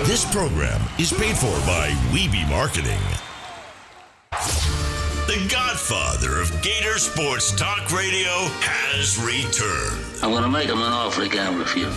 This program is paid for by Weeby Marketing. The godfather of Gator Sports Talk Radio has returned. I'm going to make him an offer he can't refuse.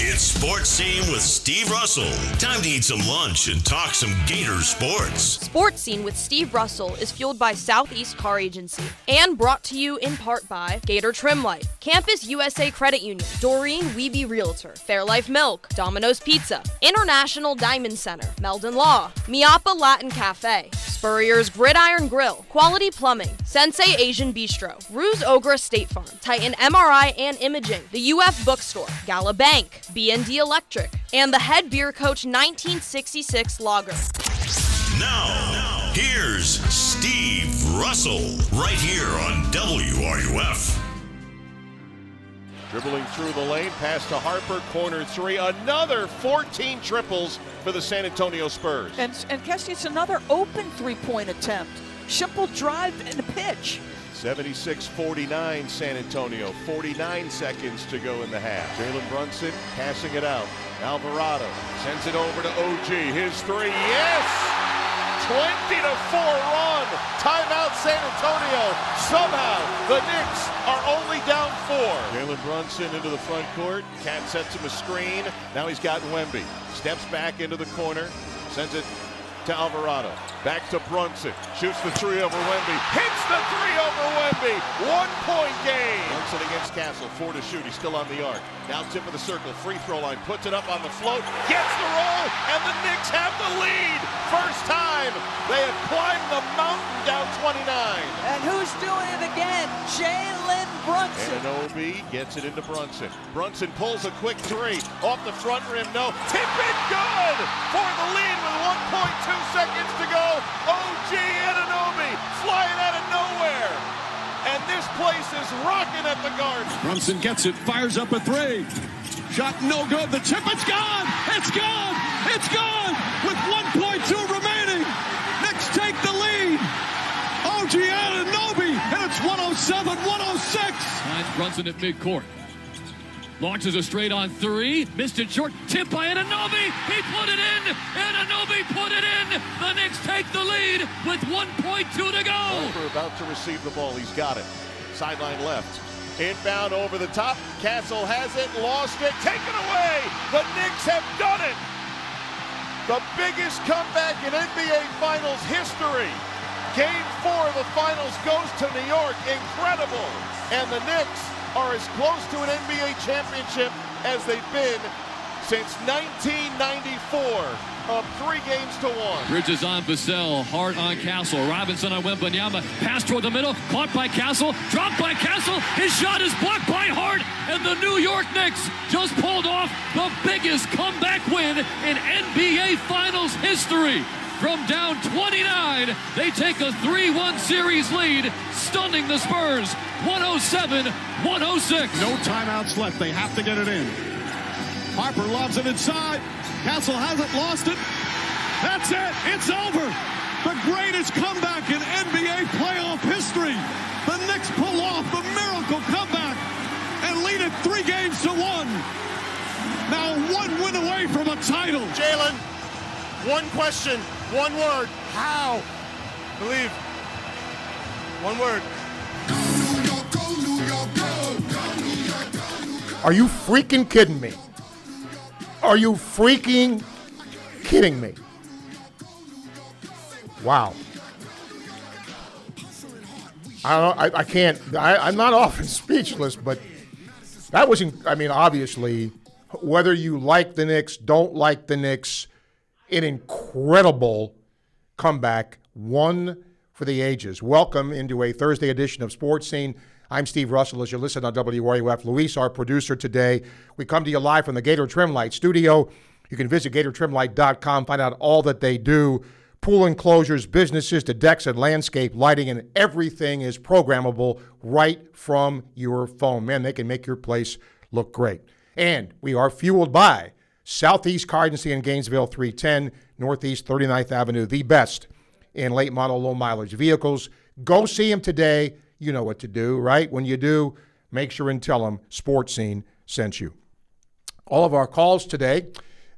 It's Sports Scene with Steve Russell. Time to eat some lunch and talk some Gator sports. Sports Scene with Steve Russell is fueled by Southeast Car Agency and brought to you in part by Gator Trim Life, Campus USA Credit Union, Doreen Wiebe Realtor, Fairlife Milk, Domino's Pizza, International Diamond Center, Meldon Law, Miapa Latin Cafe, Spurrier's Gridiron Grill, Quality Plumbing, Sensei Asian Bistro, Ruse Ogre State Farm, Titan MRI and Imaging, the UF Bookstore, Gala Bank, B&D Electric, and the Head Beer Coach 1966 Lager. Now, here's Steve Russell, right here on WRUF. Dribbling through the lane, pass to Harper, corner three, another 14 triples for the San Antonio Spurs. And Kesty, it's another open three-point attempt. Simple drive and a pitch. 76-49 San Antonio, 49 seconds to go in the half. Jalen Brunson passing it out. Alvarado sends it over to OG. His three, yes! 20-4 run. Timeout San Antonio. Somehow the Knicks are only down 4. Jalen Brunson into the front court. Cat sets him a screen. Now he's got Wemby. Steps back into the corner. Sends it to Alvarado. Back to Brunson. Shoots the three over Wemby. Hits the three over Wemby. 1-point game. Brunson against Castle. 4 to shoot. He's still on the arc. Now tip of the circle. Free throw line. Puts it up on the float. Gets the roll. And the Knicks have the lead. First time they have climbed the mountain down 29. And who's doing it again? Jalen Brunson. Anunoby gets it into Brunson. Brunson pulls a quick three. Off the front rim. No. Tip it good for the lead with 1.2 seconds to go. OG Anunoby flying out of nowhere. And this place is rocking at the Garden. Brunson gets it, fires up a three. Shot no good. The tip, it's gone. It's gone. It's gone. With 1.2 remaining. Knicks take the lead. OG Anunoby, and it's 107-106. Finds Brunson at midcourt. Launches a straight on three. Missed it short. Tip by Anunoby. He put it in. Anunoby put it in. The Knicks take the lead with 1.2 to go. Harper about to receive the ball. He's got it. Sideline left. Inbound over the top. Castle has it. Lost it. Taken away. The Knicks have done it. The biggest comeback in NBA Finals history. Game 4 of the Finals goes to New York. Incredible. And the Knicks are as close to an NBA championship as they've been since 1994, up 3-1. Bridges on Vassell, hard on Castle. Robinson on Wembanyama, pass toward the middle, caught by Castle, dropped by Castle. His shot is blocked by Hart, and the New York Knicks just pulled off the biggest comeback win in NBA Finals history. From down 29, they take a 3-1 series lead, stunning the Spurs, 107-106. No timeouts left. They have to get it in. Harper lobs it inside. Castle hasn't lost it. That's it. It's over. The greatest comeback in NBA playoff history. The Knicks pull off the miracle comeback and lead it 3-1. Now 1 win away from a title. Jalen, one question, one word. How? Believe. One word. Are you freaking kidding me? Are you freaking kidding me? Wow. I can't. I'm not often speechless, but that was, obviously, whether you like the Knicks, don't like the Knicks, an incredible comeback, one for the ages. Welcome into a Thursday edition of Sports Scene. I'm Steve Russell, as you listen on WRUF. Luis, our producer today. We come to you live from the Gator Trim Light studio. You can visit GatorTrimLight.com, find out all that they do. Pool enclosures, businesses, to decks and landscape lighting, and everything is programmable right from your phone. Man, they can make your place look great. And we are fueled by Southeast Car Agency in Gainesville, 310 Northeast 39th Avenue, the best in late model, low mileage vehicles. Go see them today. You know what to do, right? When you do, make sure and tell them Sports Scene sent you. All of our calls today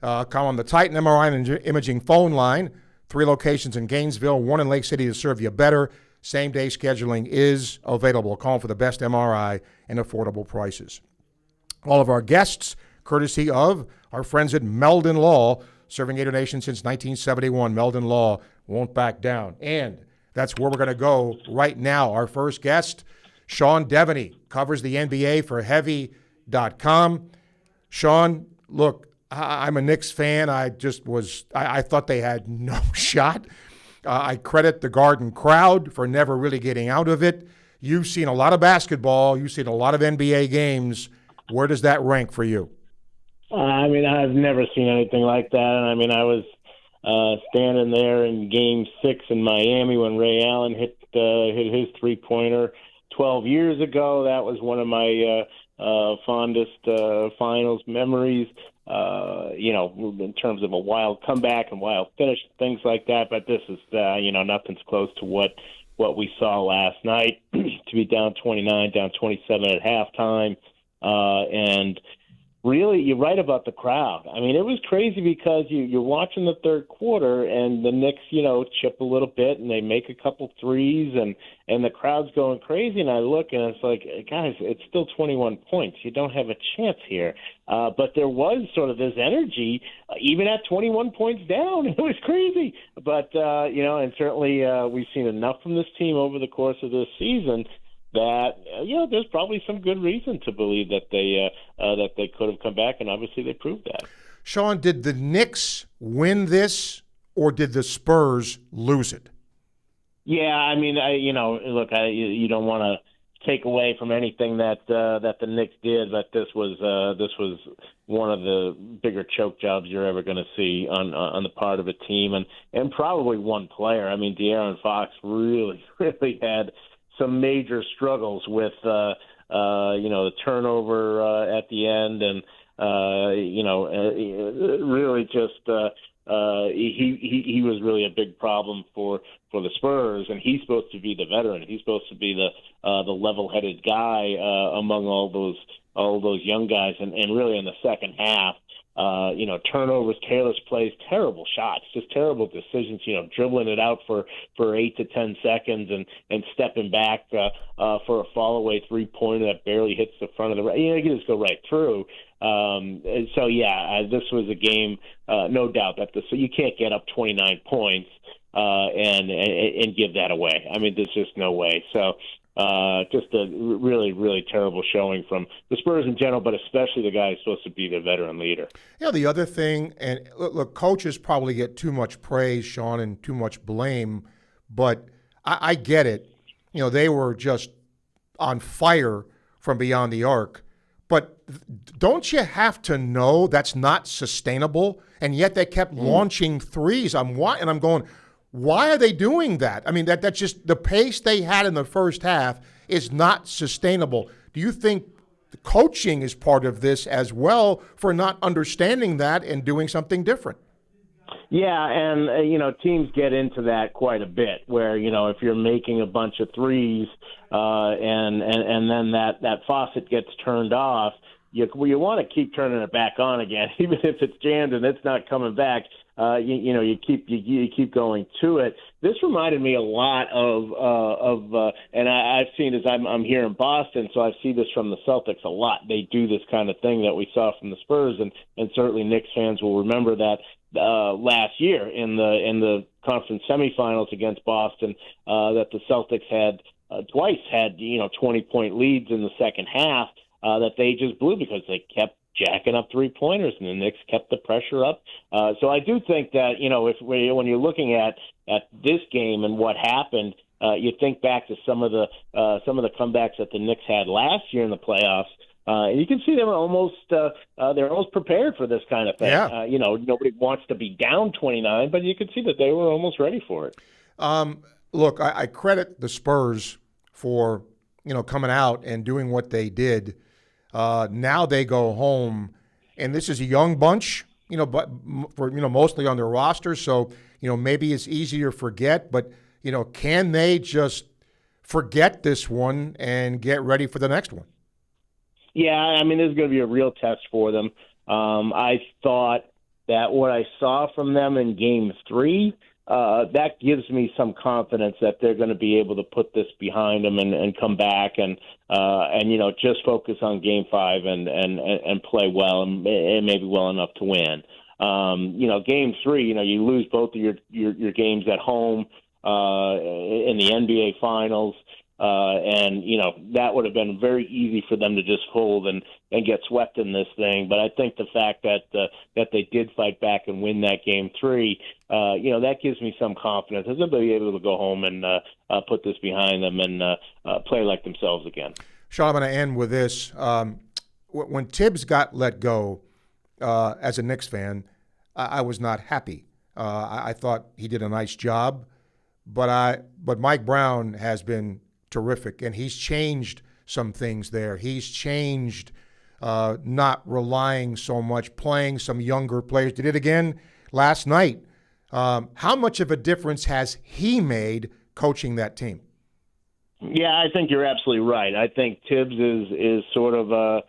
Call on the Titan MRI and Imaging phone line. 3 locations in Gainesville, 1 in Lake City to serve you better. Same-day scheduling is available. Call for the best MRI and affordable prices. All of our guests, courtesy of our friends at Meldon Law, serving Gator Nation since 1971. Meldon Law won't back down. And that's where we're going to go right now. Our first guest, Sean Devaney, covers the NBA for Heavy.com. Sean, look, I'm a Knicks fan. I thought they had no shot. I credit the Garden crowd for never really getting out of it. You've seen a lot of basketball. You've seen a lot of NBA games. Where does that rank for you? I mean, I've never seen anything like that. I mean, I was standing there in Game 6 in Miami when Ray Allen hit his three-pointer 12 years ago. That was one of my fondest finals memories. In terms of a wild comeback and wild finish, things like that. But this is, nothing's close to what we saw last night. To be down 29, down 27 at halftime, and really, you're right about the crowd. I mean, it was crazy because you're watching the third quarter and the Knicks, chip a little bit and they make a couple threes and the crowd's going crazy. And I look and it's like, guys, it's still 21 points. You don't have a chance here. But there was sort of this energy, even at 21 points down. It was crazy. But, and certainly we've seen enough from this team over the course of this season that there's probably some good reason to believe that they could have come back, and obviously they proved that. Sean, did the Knicks win this, or did the Spurs lose it? Yeah, I mean, look, you don't want to take away from anything that the Knicks did, but this was one of the bigger choke jobs you're ever going to see on the part of a team, and probably one player. I mean, De'Aaron Fox really had some major struggles with, the turnover at the end, and really just he was really a big problem for the Spurs, and he's supposed to be the veteran. He's supposed to be the level-headed guy among all those young guys, and really in the second half. Turnovers, careless plays, terrible shots, just terrible decisions, dribbling it out for 8 to 10 seconds and stepping back for a fall-away three-pointer that barely hits the front of the you can just go right through. This was a game, no doubt, so you can't get up 29 points and give that away. I mean, there's just no way. So just a really, really terrible showing from the Spurs in general, but especially the guy who's supposed to be their veteran leader. The other thing, and look, coaches probably get too much praise, Sean, and too much blame, but I get it. They were just on fire from beyond the arc. But don't you have to know that's not sustainable? And yet they kept launching threes. I'm going, why are they doing that? I mean, that's just the pace they had in the first half is not sustainable. Do you think the coaching is part of this as well for not understanding that and doing something different? Yeah, and teams get into that quite a bit where, if you're making a bunch of threes and then that faucet gets turned off, you want to keep turning it back on again, even if it's jammed and it's not coming back. You keep going to it. This reminded me a lot of and I've seen as I'm here in Boston, so I see this from the Celtics a lot. They do this kind of thing that we saw from the Spurs, and certainly Knicks fans will remember that last year in the conference semifinals against Boston, that the Celtics had twice had 20-point leads in the second half that they just blew because they kept jacking up three-pointers, and the Knicks kept the pressure up. So I do think that, when you're looking at this game and what happened, you think back to some of the comebacks that the Knicks had last year in the playoffs, and you can see them they're almost prepared for this kind of thing. Yeah. Nobody wants to be down 29, but you could see that they were almost ready for it. Look, I credit the Spurs for, coming out and doing what they did. Now they go home, and this is a young bunch, but for mostly on their roster. So maybe it's easier to forget, but can they just forget this one and get ready for the next one? Yeah, I mean, this is going to be a real test for them. I thought that what I saw from them in Game 3, that gives me some confidence that they're going to be able to put this behind them and come back and just focus on Game 5 and play well and maybe well enough to win. Game 3, you lose both of your games at home in the NBA Finals. That would have been very easy for them to just fold and get swept in this thing. But I think the fact that they did fight back and win that Game 3, that gives me some confidence that they'll be able to go home and put this behind them and play like themselves again. Sean, I'm going to end with this. When Tibbs got let go, as a Knicks fan, I was not happy. I thought he did a nice job, but Mike Brown has been terrific, and he's changed some things there. He's changed not relying so much, playing some younger players. Did it again last night. How much of a difference has he made coaching that team? Yeah, I think you're absolutely right. I think Tibbs is sort of a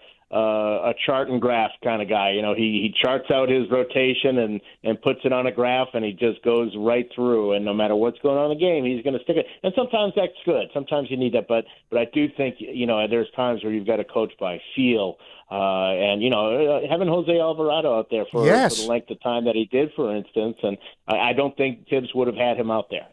chart and graph kind of guy. He charts out his rotation and puts it on a graph, and he just goes right through. And no matter what's going on in the game, he's going to stick it. And sometimes that's good. Sometimes you need that. But I do think, there's times where you've got to coach by feel. Having Jose Alvarado out there for the length of time that he did, for instance, and I don't think Tibbs would have had him out there.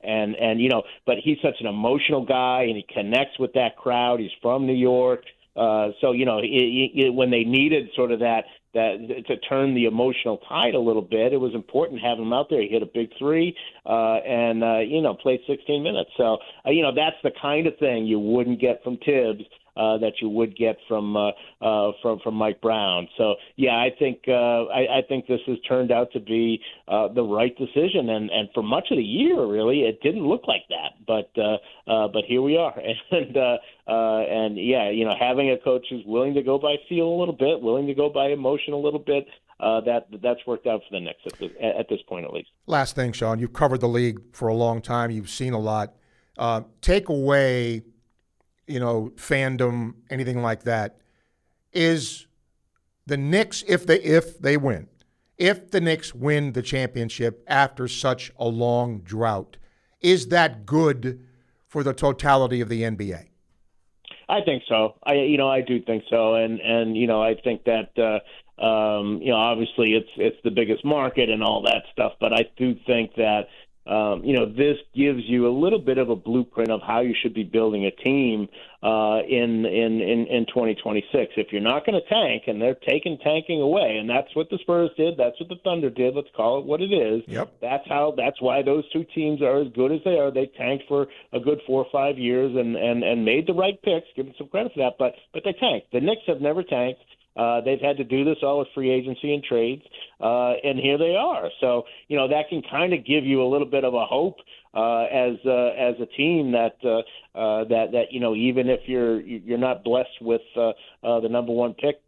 But he's such an emotional guy, and he connects with that crowd. He's from New York. When they needed sort of that to turn the emotional tide a little bit, it was important to have him out there. He hit a big three and played 16 minutes. So, that's the kind of thing you wouldn't get from Tibbs that you would get from Mike Brown. So, yeah, I think this has turned out to be the right decision. And for much of the year, really, it didn't look like that. But here we are. Having a coach who's willing to go by feel a little bit, willing to go by emotion a little bit, that's worked out for the Knicks at this point, at least. Last thing, Sean, you've covered the league for a long time. You've seen a lot. Take away, fandom, anything like that. Is the Knicks, if they win, if the Knicks win the championship after such a long drought, is that good for the totality of the NBA? I think so. I do think so, and I think that obviously it's the biggest market and all that stuff, but I do think that this gives you a little bit of a blueprint of how you should be building a team in 2026. If you're not going to tank, and they're taking tanking away, and that's what the Spurs did, that's what the Thunder did. Let's call it what it is. Yep. That's why those two teams are as good as they are. They tanked for a good 4 or 5 years and made the right picks. Give them some credit for that, but they tanked. The Knicks have never tanked. They've had to do this all with free agency and trades, and here they are. So, that can kind of give you a little bit of a hope as a team that even if you're not blessed with the number one pick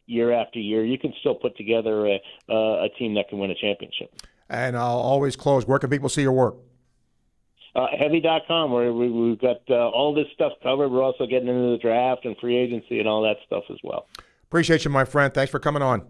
year after year, you can still put together a team that can win a championship. And I'll always close. Where can people see your work? Heavy.com, where we've got all this stuff covered. We're also getting into the draft and free agency and all that stuff as well. Appreciate you, my friend. Thanks for coming on.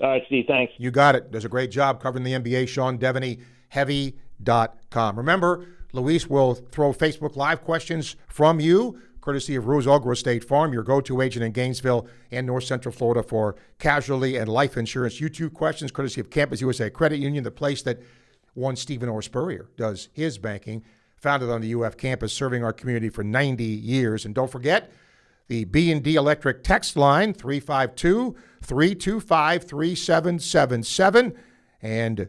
All right, Steve, thanks. You got it. Does a great job covering the NBA. Sean Devaney, Heavy.com. Remember, Luis will throw Facebook Live questions from you, courtesy of Ruse Ogre State Farm, your go-to agent in Gainesville and North Central Florida for casualty and life insurance. YouTube questions, courtesy of Campus USA Credit Union, the place that one Stephen Orr Spurrier does his banking, founded on the UF campus, serving our community for 90 years. And don't forget, the B&D Electric text line, 352-325-3777. And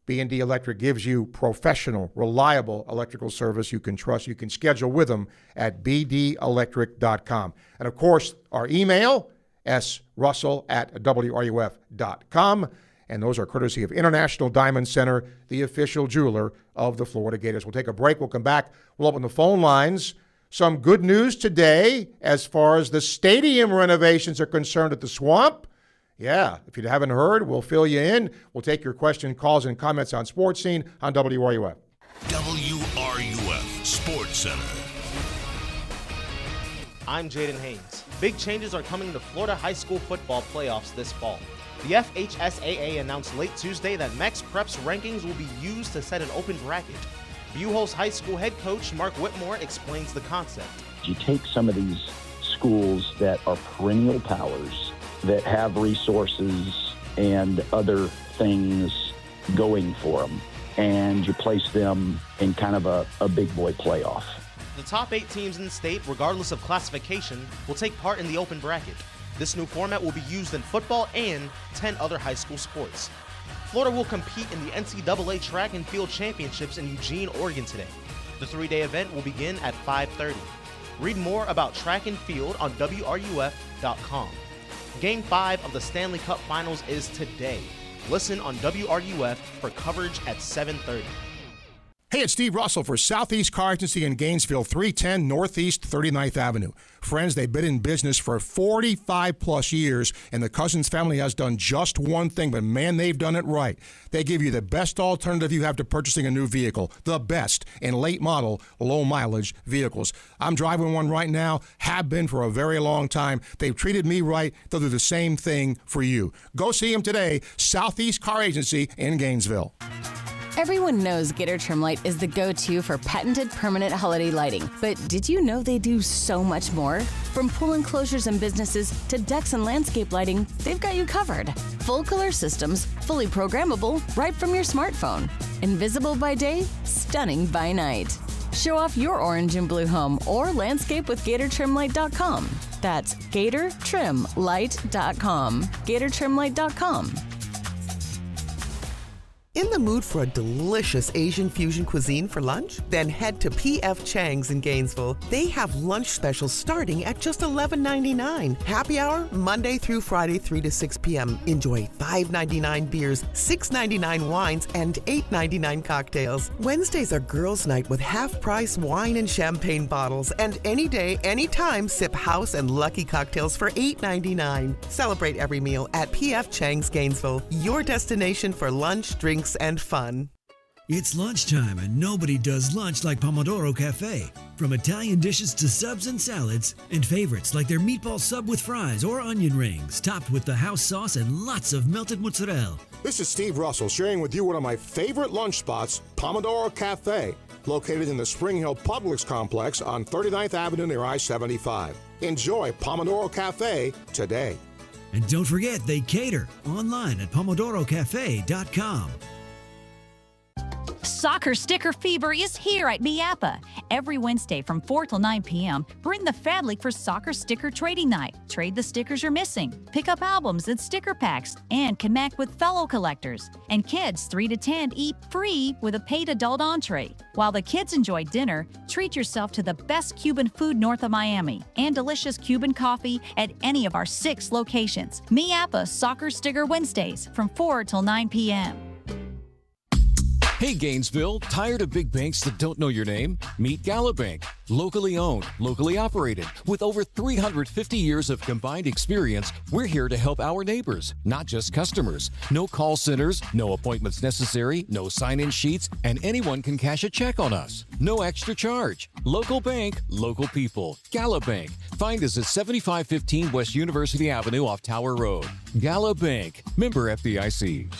B&D Electric gives you professional, reliable electrical service you can trust. You can schedule with them at bdelectric.com. And, of course, our email, srussell@wruf.com. And those are courtesy of International Diamond Center, the official jeweler of the Florida Gators. We'll take a break. We'll come back. We'll open the phone lines. Some good news today as far as the stadium renovations are concerned at the Swamp. Yeah, if you haven't heard, we'll fill you in. We'll take your questions, calls, and comments on Sports Scene on WRUF. WRUF Sports Center. I'm Jaden Haynes. Big changes are coming to Florida high school football playoffs this fall. The FHSAA announced late Tuesday that Mex Prep's rankings will be used to set an open bracket. Buchholz High School head coach Mark Whitmore explains the concept. You take some of these schools that are perennial powers, that have resources and other things going for them, and you place them in kind of a big boy playoff. The top 8 teams in the state, regardless of classification, will take part in the open bracket. This new format will be used in football and 10 other high school sports. Florida will compete in the NCAA Track and Field Championships in Eugene, Oregon today. The 3-day event will begin at 5:30. Read more about track and field on WRUF.com. Game 5 of the Stanley Cup Finals is today. Listen on WRUF for coverage at 7:30. Hey, it's Steve Russell for Southeast Car Agency in Gainesville, 310 Northeast 39th Avenue. Friends, they've been in business for 45-plus years, and the Cousins family has done just one thing, but man, they've done it right. They give you the best alternative you have to purchasing a new vehicle, the best in late-model, low-mileage vehicles. I'm driving one right now, have been for a very long time. They've treated me right. They'll do the same thing for you. Go see them today, Southeast Car Agency in Gainesville. Everyone knows Gator Trim Light is the go-to for patented permanent holiday lighting. But did you know they do so much more? From pool enclosures and businesses to decks and landscape lighting, they've got you covered. Full color systems, fully programmable, right from your smartphone. Invisible by day, stunning by night. Show off your orange and blue home or landscape with GatorTrimLight.com. That's GatorTrimLight.com. GatorTrimLight.com. In the mood for a delicious Asian fusion cuisine for lunch? Then head to P.F. Chang's in Gainesville. They have lunch specials starting at just $11.99. Happy hour, Monday through Friday, 3 to 6 p.m. Enjoy $5.99 beers, $6.99 wines, and $8.99 cocktails. Wednesdays are girls' night with half-price wine and champagne bottles. And any day, anytime, sip house and lucky cocktails for $8.99. Celebrate every meal at P.F. Chang's Gainesville, your destination for lunch, drinks, and fun. It's lunchtime and nobody does lunch like Pomodoro Cafe. From Italian dishes to subs and salads, and favorites like their meatball sub with fries or onion rings, topped with the house sauce and lots of melted mozzarella. This is Steve Russell sharing with you one of my favorite lunch spots, Pomodoro Cafe, located in the Spring Hill Publix complex on 39th Avenue near I-75. Enjoy Pomodoro Cafe today. And don't forget, they cater online at pomodorocafe.com. Soccer sticker fever is here at Miapa. Every Wednesday from 4 till 9 p.m., bring the family for soccer sticker trading night. Trade the stickers you're missing. Pick up albums and sticker packs and connect with fellow collectors. And kids 3 to 10 eat free with a paid adult entree. While the kids enjoy dinner, treat yourself to the best Cuban food north of Miami and delicious Cuban coffee at any of our 6 locations. Miapa Soccer Sticker Wednesdays from 4 till 9 p.m. Hey Gainesville, tired of big banks that don't know your name? Meet Galabank. Locally owned, locally operated. With over 350 years of combined experience, we're here to help our neighbors, not just customers. No call centers, no appointments necessary, no sign-in sheets, and anyone can cash a check on us. No extra charge. Local bank, local people. Galabank. Find us at 7515 West University Avenue off Tower Road. Galabank. Member FDIC.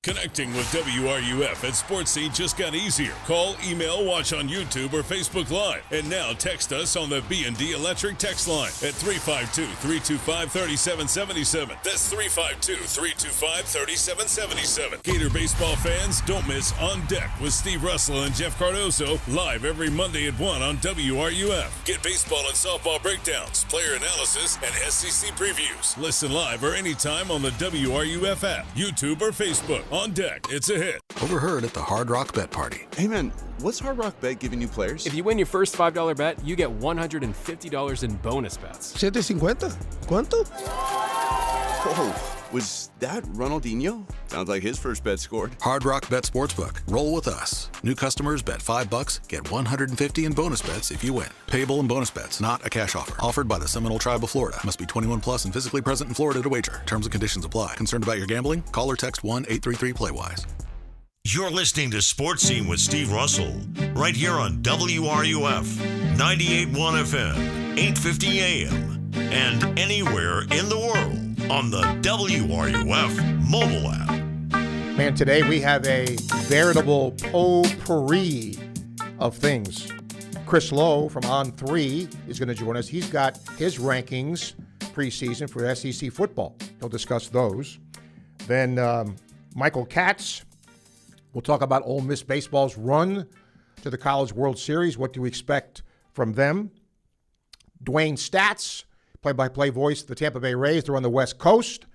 Connecting with WRUF at Sports Scene just got easier. Call, email, watch on YouTube or Facebook Live. And now text us on the B&D Electric text line at 352-325-3777. That's 352-325-3777. Gator baseball fans, don't miss On Deck with Steve Russell and Jeff Cardoso live every Monday at 1 on WRUF. Get baseball and softball breakdowns, player analysis, and SEC previews. Listen live or anytime on the WRUF app, YouTube, or Facebook. On Deck, it's a hit. Overheard at the Hard Rock Bet Party. Hey man, what's Hard Rock Bet giving you players? If you win your first $5 bet, you get $150 in bonus bets. $750. ¿Cuánto? Whoa, was that Ronaldinho? Sounds like his first bet scored. Hard Rock Bet Sportsbook. Roll with us. New customers bet $5, get $150 in bonus bets if you win. Payable in bonus bets, not a cash offer. Offered by the Seminole Tribe of Florida. Must be 21 plus and physically present in Florida to wager. Terms and conditions apply. Concerned about your gambling? Call or text 1-833-PLAY-WISE. You're listening to Sports Scene with Steve Russell, right here on WRUF, 98.1 FM, 850 AM, and anywhere in the world on the WRUF mobile app. Man, today we have a veritable potpourri of things. Chris Lowe from On3 is going to join us. He's got his rankings preseason for SEC football. He'll discuss those. Then Michael Katz will talk about Ole Miss baseball's run to the College World Series. What do we expect from them? Dwayne Statz, play-by-play voice of the Tampa Bay Rays. They're on the West Coast.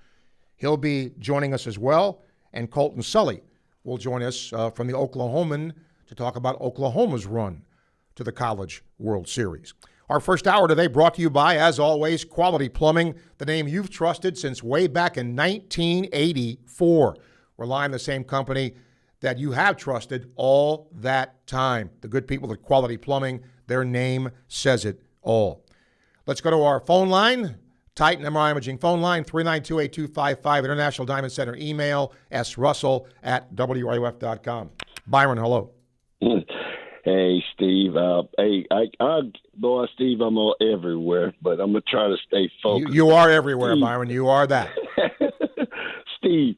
He'll be joining us as well. And Colton Sully will join us from the Oklahoman to talk about Oklahoma's run to the College World Series. Our first hour today brought to you by, as always, Quality Plumbing, the name you've trusted since way back in 1984. Rely on the same company that you have trusted all that time. The good people at Quality Plumbing, their name says it all. Let's go to our phone line. Titan MRI Imaging phone line, 392-8255. International Diamond Center email, srussell@wruf.com. Byron, hello. Hey, Steve. Boy, Steve, I'm all everywhere, but I'm going to try to stay focused. You are everywhere, Steve. Byron. You are that. Steve,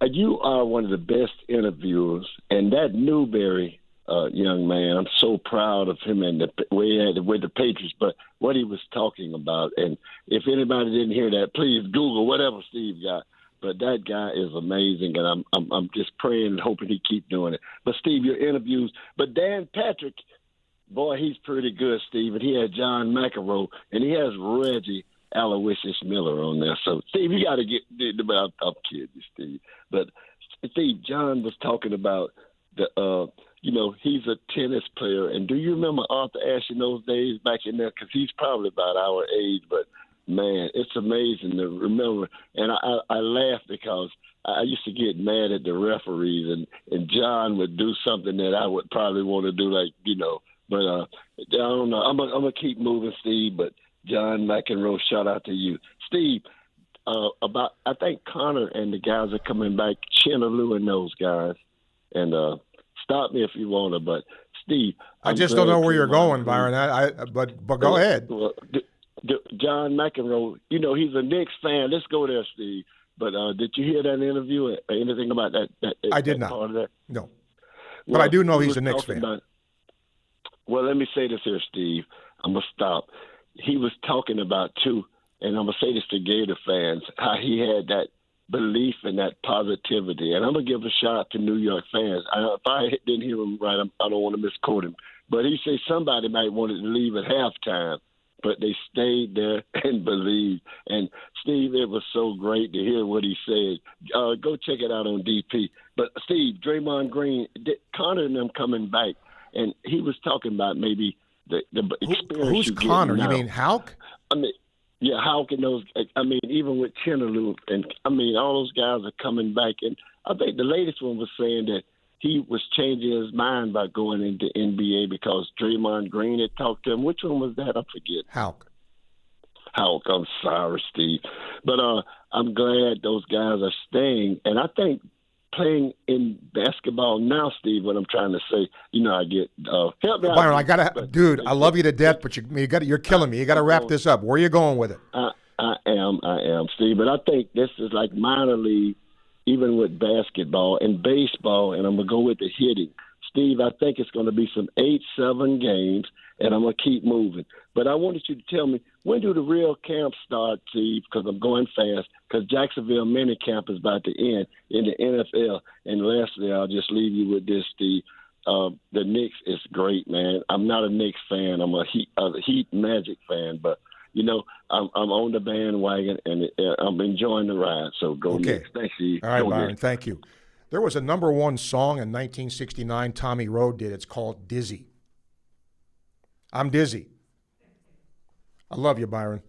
you are one of the best interviewers, and that Newberry young man, I'm so proud of him and the way he had with the Patriots, but what he was talking about. And if anybody didn't hear that, please Google whatever Steve got. But that guy is amazing, and I'm just praying and hoping he keep doing it. But, Steve, your interviews. But Dan Patrick, boy, he's pretty good, Steve. And he had John McEnroe, and he has Reggie Aloysius Miller on there. So, Steve, you got to get – I'm kidding you, Steve. But, Steve, John was talking about he's a tennis player. And do you remember Arthur Ashe in those days back in there? Because he's probably about our age, but – man, it's amazing to remember. And I laugh because I used to get mad at the referees, and John would do something that I would probably want to do, But I don't know. I'm gonna keep moving, Steve. But John McEnroe, shout out to you, Steve. I think Connor and the guys are coming back. Chinaloo and those guys. And stop me if you want to, but Steve, I just don't know where you're going, Byron. But go ahead. Well, John McEnroe, he's a Knicks fan. Let's go there, Steve. But did you hear that interview or anything about that? I did not. Part of that? No. But I do know he's a Knicks fan. Well, let me say this here, Steve. I'm going to stop. He was talking about, too, and I'm going to say this to Gator fans, how he had that belief and that positivity. And I'm going to give a shout out to New York fans. If I didn't hear him right, I don't want to misquote him. But he said somebody might want to leave at halftime. But they stayed there and believed. And, Steve, it was so great to hear what he said. Go check it out on DP. But, Steve, Draymond Green, Connor and them coming back, and he was talking about maybe the experience. Who's Connor? You mean Houck? Houck and those. Even with Chinaloo. And, all those guys are coming back. And I think the latest one was saying that he was changing his mind by going into NBA because Draymond Green had talked to him. Which one was that? I forget. Houck, I'm sorry, Steve. But I'm glad those guys are staying. And I think playing in basketball now, Steve, what I'm trying to say, I get help me out. Byron, dude, I love you to death, but you're killing me. You got to wrap this up. Where are you going with it? I am, Steve. But I think this is like minor league, even with basketball and baseball, and I'm going to go with the hitting. Steve, I think it's going to be some 8-7 games, and I'm going to keep moving. But I wanted you to tell me, when do the real camps start, Steve, because I'm going fast, because Jacksonville minicamp is about to end in the NFL. And lastly, I'll just leave you with this, Steve. The Knicks is great, man. I'm not a Knicks fan. I'm a Heat Magic fan, but I'm on the bandwagon, and I'm enjoying the ride. So go Knicks. Thanks, Steve. All right, Byron, Knicks. thank you. There was a #1 song in 1969 Tommy Roe did. It's called Dizzy. I'm dizzy. I love you, Byron.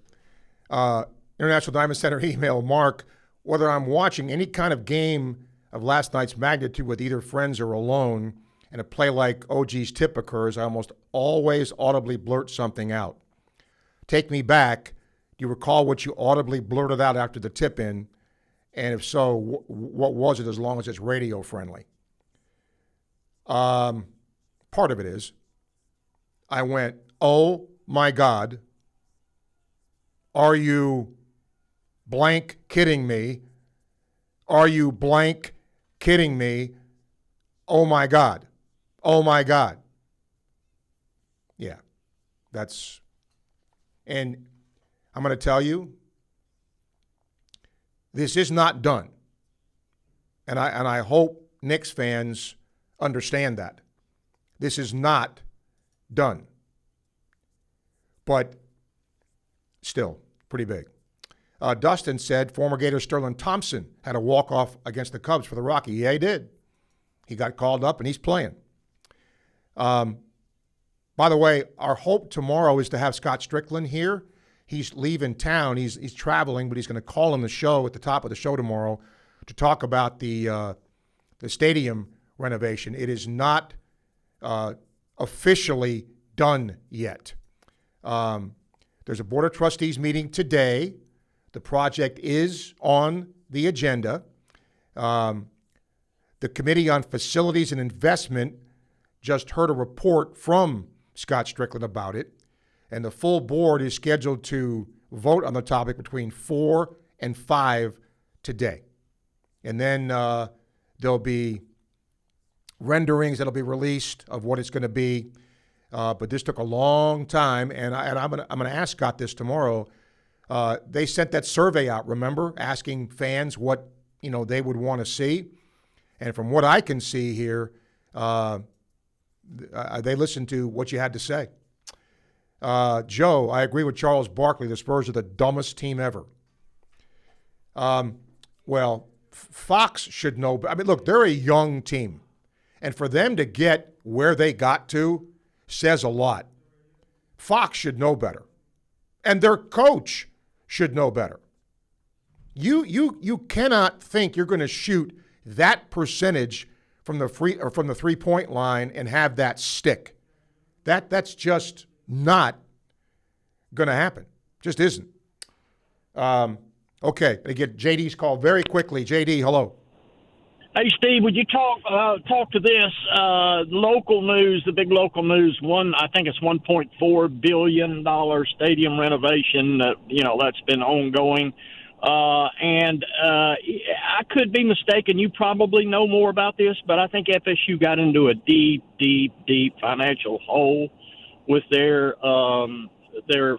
International Diamond Center email, Mark, whether I'm watching any kind of game of last night's magnitude with either friends or alone, and a play like OG's tip occurs, I almost always audibly blurt something out. Take me back. Do you recall what you audibly blurted out after the tip-in? And if so, what was it, as long as it's radio friendly? Part of it is, I went, oh my God, are you blank kidding me? Are you blank kidding me? Oh, my God. Oh, my God. Yeah, and I'm going to tell you, this is not done. And I hope Knicks fans understand that. This is not done. But still, pretty big. Dustin said former Gator Sterling Thompson had a walk-off against the Cubs for the Rockies. Yeah, he did. He got called up, and he's playing. By the way, our hope tomorrow is to have Scott Strickland here. He's leaving town. He's traveling, but he's going to call on the show at the top of the show tomorrow to talk about the stadium renovation. It is not officially done yet. There's a Board of Trustees meeting today. The project is on the agenda. The Committee on Facilities and Investment just heard a report from Scott Strickland about it, and the full board is scheduled to vote on the topic between 4 and 5 today. And then there'll be renderings that'll be released of what it's going to be. But this took a long time, and I'm gonna ask Scott this tomorrow. They sent that survey out, remember, asking fans what they would want to see, and from what I can see here, they listened to what you had to say. Joe, I agree with Charles Barkley. The Spurs are the dumbest team ever. Well, Fox should know. I mean, look, they're a young team, and for them to get where they got to says a lot. Fox should know better, and their coach should know better. You cannot think you're going to shoot that percentage from the 3-point line and have that stick. That's just not going to happen. Just isn't. Okay, I get JD's call very quickly. JD, hello. Hey, Steve, would you talk to this local news, the big local news? I think it's $1.4 billion stadium renovation. That's been ongoing. And I could be mistaken. You probably know more about this, but I think FSU got into a deep financial hole with their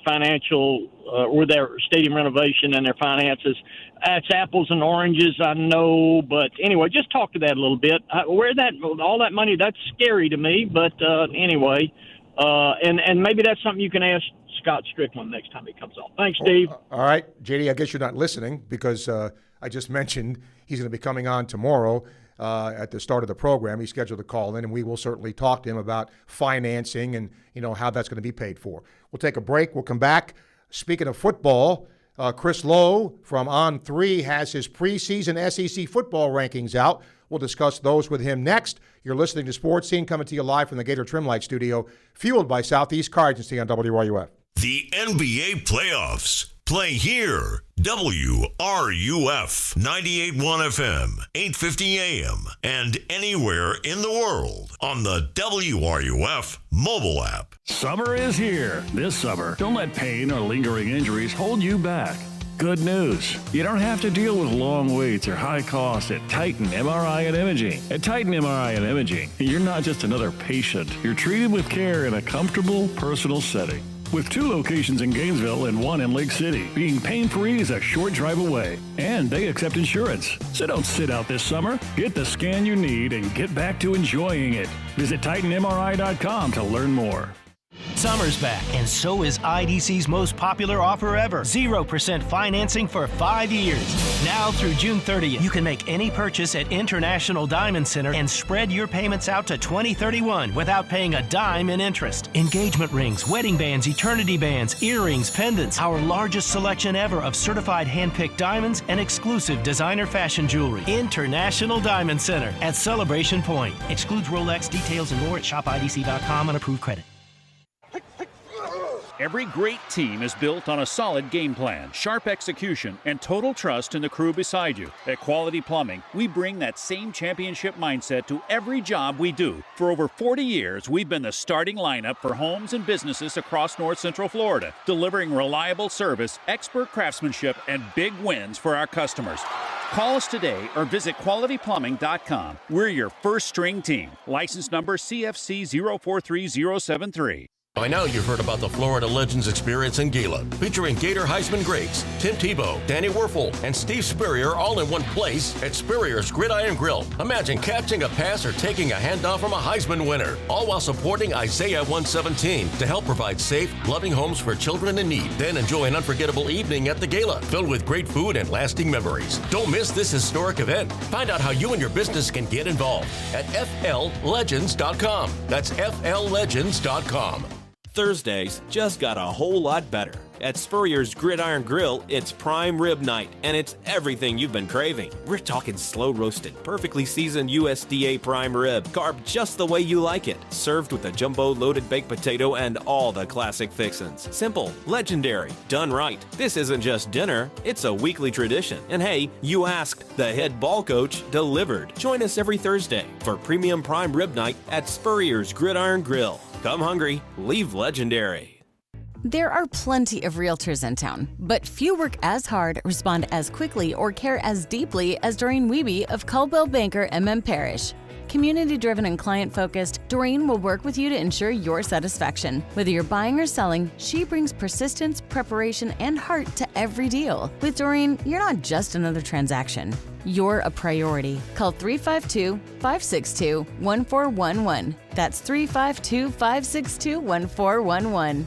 financial or their stadium renovation and their finances. It's apples and oranges, I know, but anyway, just talk to that a little bit. All that money, that's scary to me, but anyway, and maybe that's something you can ask Scott Strickland next time he comes on. Thanks, Steve. All right, JD, I guess you're not listening because I just mentioned he's going to be coming on tomorrow at the start of the program. He's scheduled to call in, and we will certainly talk to him about financing and how that's going to be paid for. We'll take a break. We'll come back. Speaking of football, Chris Lowe from On3 has his preseason SEC football rankings out. We'll discuss those with him next. You're listening to Sports Scene, coming to you live from the Gator Trimlight Studio, fueled by Southeast Car Agency on WRUF. The NBA playoffs play here. WRUF 98.1 FM, 850 AM, and anywhere in the world on the WRUF mobile app. Summer is here. This summer, don't let pain or lingering injuries hold you back. Good news. You don't have to deal with long waits or high costs at Titan MRI and Imaging. At Titan MRI and Imaging, you're not just another patient. You're treated with care in a comfortable, personal setting. With 2 locations in Gainesville and 1 in Lake City, being pain-free is a short drive away. And they accept insurance. So don't sit out this summer. Get the scan you need and get back to enjoying it. Visit TitanMRI.com to learn more. Summer's back, and so is IDC's most popular offer ever. 0% financing for 5 years. Now through June 30th, you can make any purchase at International Diamond Center and spread your payments out to 2031 without paying a dime in interest. Engagement rings, wedding bands, eternity bands, earrings, pendants. Our largest selection ever of certified hand-picked diamonds and exclusive designer fashion jewelry. International Diamond Center at Celebration Point. Excludes Rolex. Details and more at shopidc.com on approved credit. Every great team is built on a solid game plan, sharp execution, and total trust in the crew beside you. At Quality Plumbing, we bring that same championship mindset to every job we do. For over 40 years, we've been the starting lineup for homes and businesses across North Central Florida, delivering reliable service, expert craftsmanship, and big wins for our customers. Call us today or visit qualityplumbing.com. We're your first string team. License number CFC 043073. By now, you've heard about the Florida Legends Experience in Gila, featuring Gator Heisman greats Tim Tebow, Danny Werfel, and Steve Spurrier all in one place at Spurrier's Gridiron Grill. Imagine catching a pass or taking a handoff from a Heisman winner, all while supporting Isaiah 117 to help provide safe, loving homes for children in need. Then enjoy an unforgettable evening at the Gala, filled with great food and lasting memories. Don't miss this historic event. Find out how you and your business can get involved at FLLegends.com. That's FLLegends.com. Thursdays just got a whole lot better. At Spurrier's Gridiron Grill, it's prime rib night, and it's everything you've been craving. We're talking slow-roasted, perfectly seasoned USDA prime rib, carved just the way you like it, served with a jumbo loaded baked potato and all the classic fixins. Simple, legendary, done right. This isn't just dinner, it's a weekly tradition. And hey, you asked, the head ball coach delivered. Join us every Thursday for premium prime rib night at Spurrier's Gridiron Grill. Come hungry, leave legendary. There are plenty of realtors in town, but few work as hard, respond as quickly, or care as deeply as Doreen Wiebe of Caldwell Banker MM Parish. Community-driven and client-focused, Doreen will work with you to ensure your satisfaction. Whether you're buying or selling, she brings persistence, preparation, and heart to every deal. With Doreen, you're not just another transaction. You're a priority. Call 352-562-1411. That's 352-562-1411.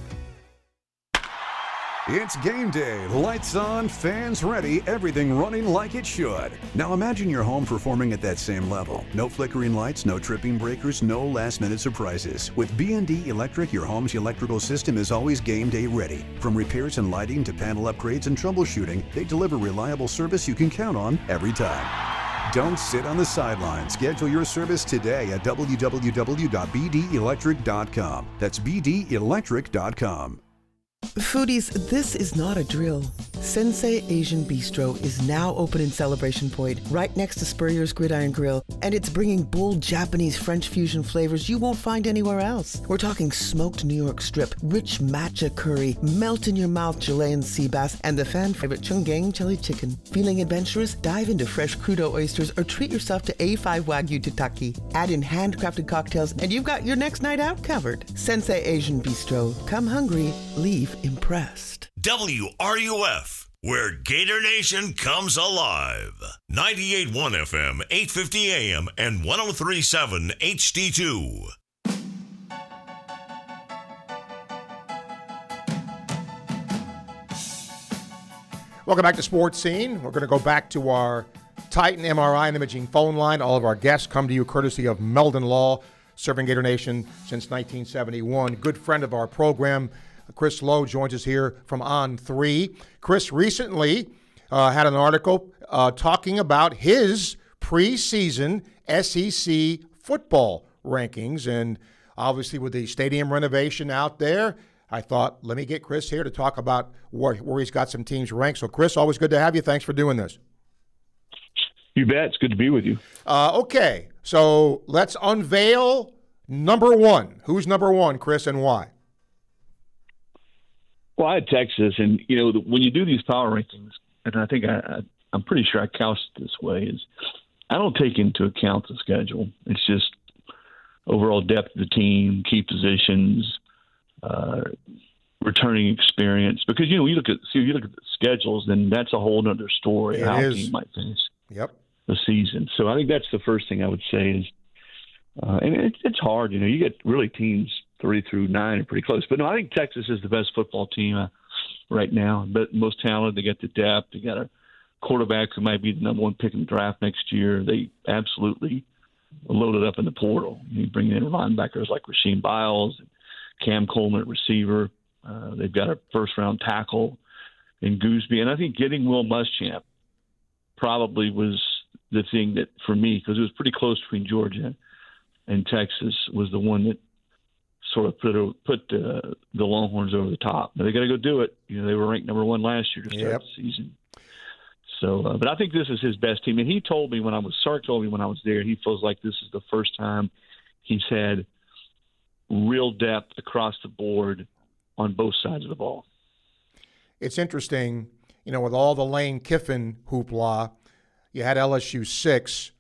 It's game day. Lights on, fans ready, everything running like it should. Now imagine your home performing at that same level. No flickering lights, no tripping breakers, no last-minute surprises. With B&D Electric, your home's electrical system is always game day ready. From repairs and lighting to panel upgrades and troubleshooting, they deliver reliable service you can count on every time. Don't sit on the sidelines. Schedule your service today at www.bdelectric.com. That's bdelectric.com. Foodies, this is not a drill. Sensei Asian Bistro is now open in Celebration Point, right next to Spurrier's Gridiron Grill, and it's bringing bold Japanese French fusion flavors you won't find anywhere else. We're talking smoked New York strip, rich matcha curry, melt-in-your-mouth Chilean sea bass, and the fan-favorite Chunggang chili chicken. Feeling adventurous? Dive into fresh crudo oysters or treat yourself to A5 Wagyu tataki. Add in handcrafted cocktails, and you've got your next night out covered. Sensei Asian Bistro. Come hungry, leave impressed. WRUF, where Gator Nation comes alive. 98.1 FM, 850 AM, and 103.7 HD2. Welcome back to Sports Scene. We're going to go back to our Titan MRI and Imaging phone line. All of our guests come to you courtesy of Meldon Law, serving Gator Nation since 1971. Good friend of our program, Chris Lowe, joins us here from On3. Chris recently had an article talking about his preseason SEC football rankings. And obviously with the stadium renovation out there, I thought, let me get Chris here to talk about where he's got some teams ranked. So, Chris, always good to have you. Thanks for doing this. You bet. It's good to be with you. Okay, so let's unveil number one. Who's number one, Chris, and why? Well, I had Texas, and when you do these power rankings, and I think I'm pretty sure I couched it this way, is I don't take into account the schedule. It's just overall depth of the team, key positions, returning experience. Because you look at the schedules, then that's a whole other story. How a team might finish the season. So I think that's the first thing I would say is, and it's hard. You get really teams 3 through 9 are pretty close. But no, I think Texas is the best football team right now. But most talented. They got the depth. They got a quarterback who might be the number one pick in the draft next year. They absolutely loaded up in the portal. You bring in linebackers like Rasheem Biles, Cam Coleman at receiver. They've got a first-round tackle in Gooseby. And I think getting Will Muschamp probably was the thing that, for me, because it was pretty close between Georgia and Texas, was the one that sort of put the Longhorns over the top. Now, they got to go do it. They were ranked number 1 last year to start the season. So, but I think this is his best team. And Sark told me when I was there, he feels like this is the first time he's had real depth across the board on both sides of the ball. It's interesting, with all the Lane Kiffin hoopla, you had LSU 6,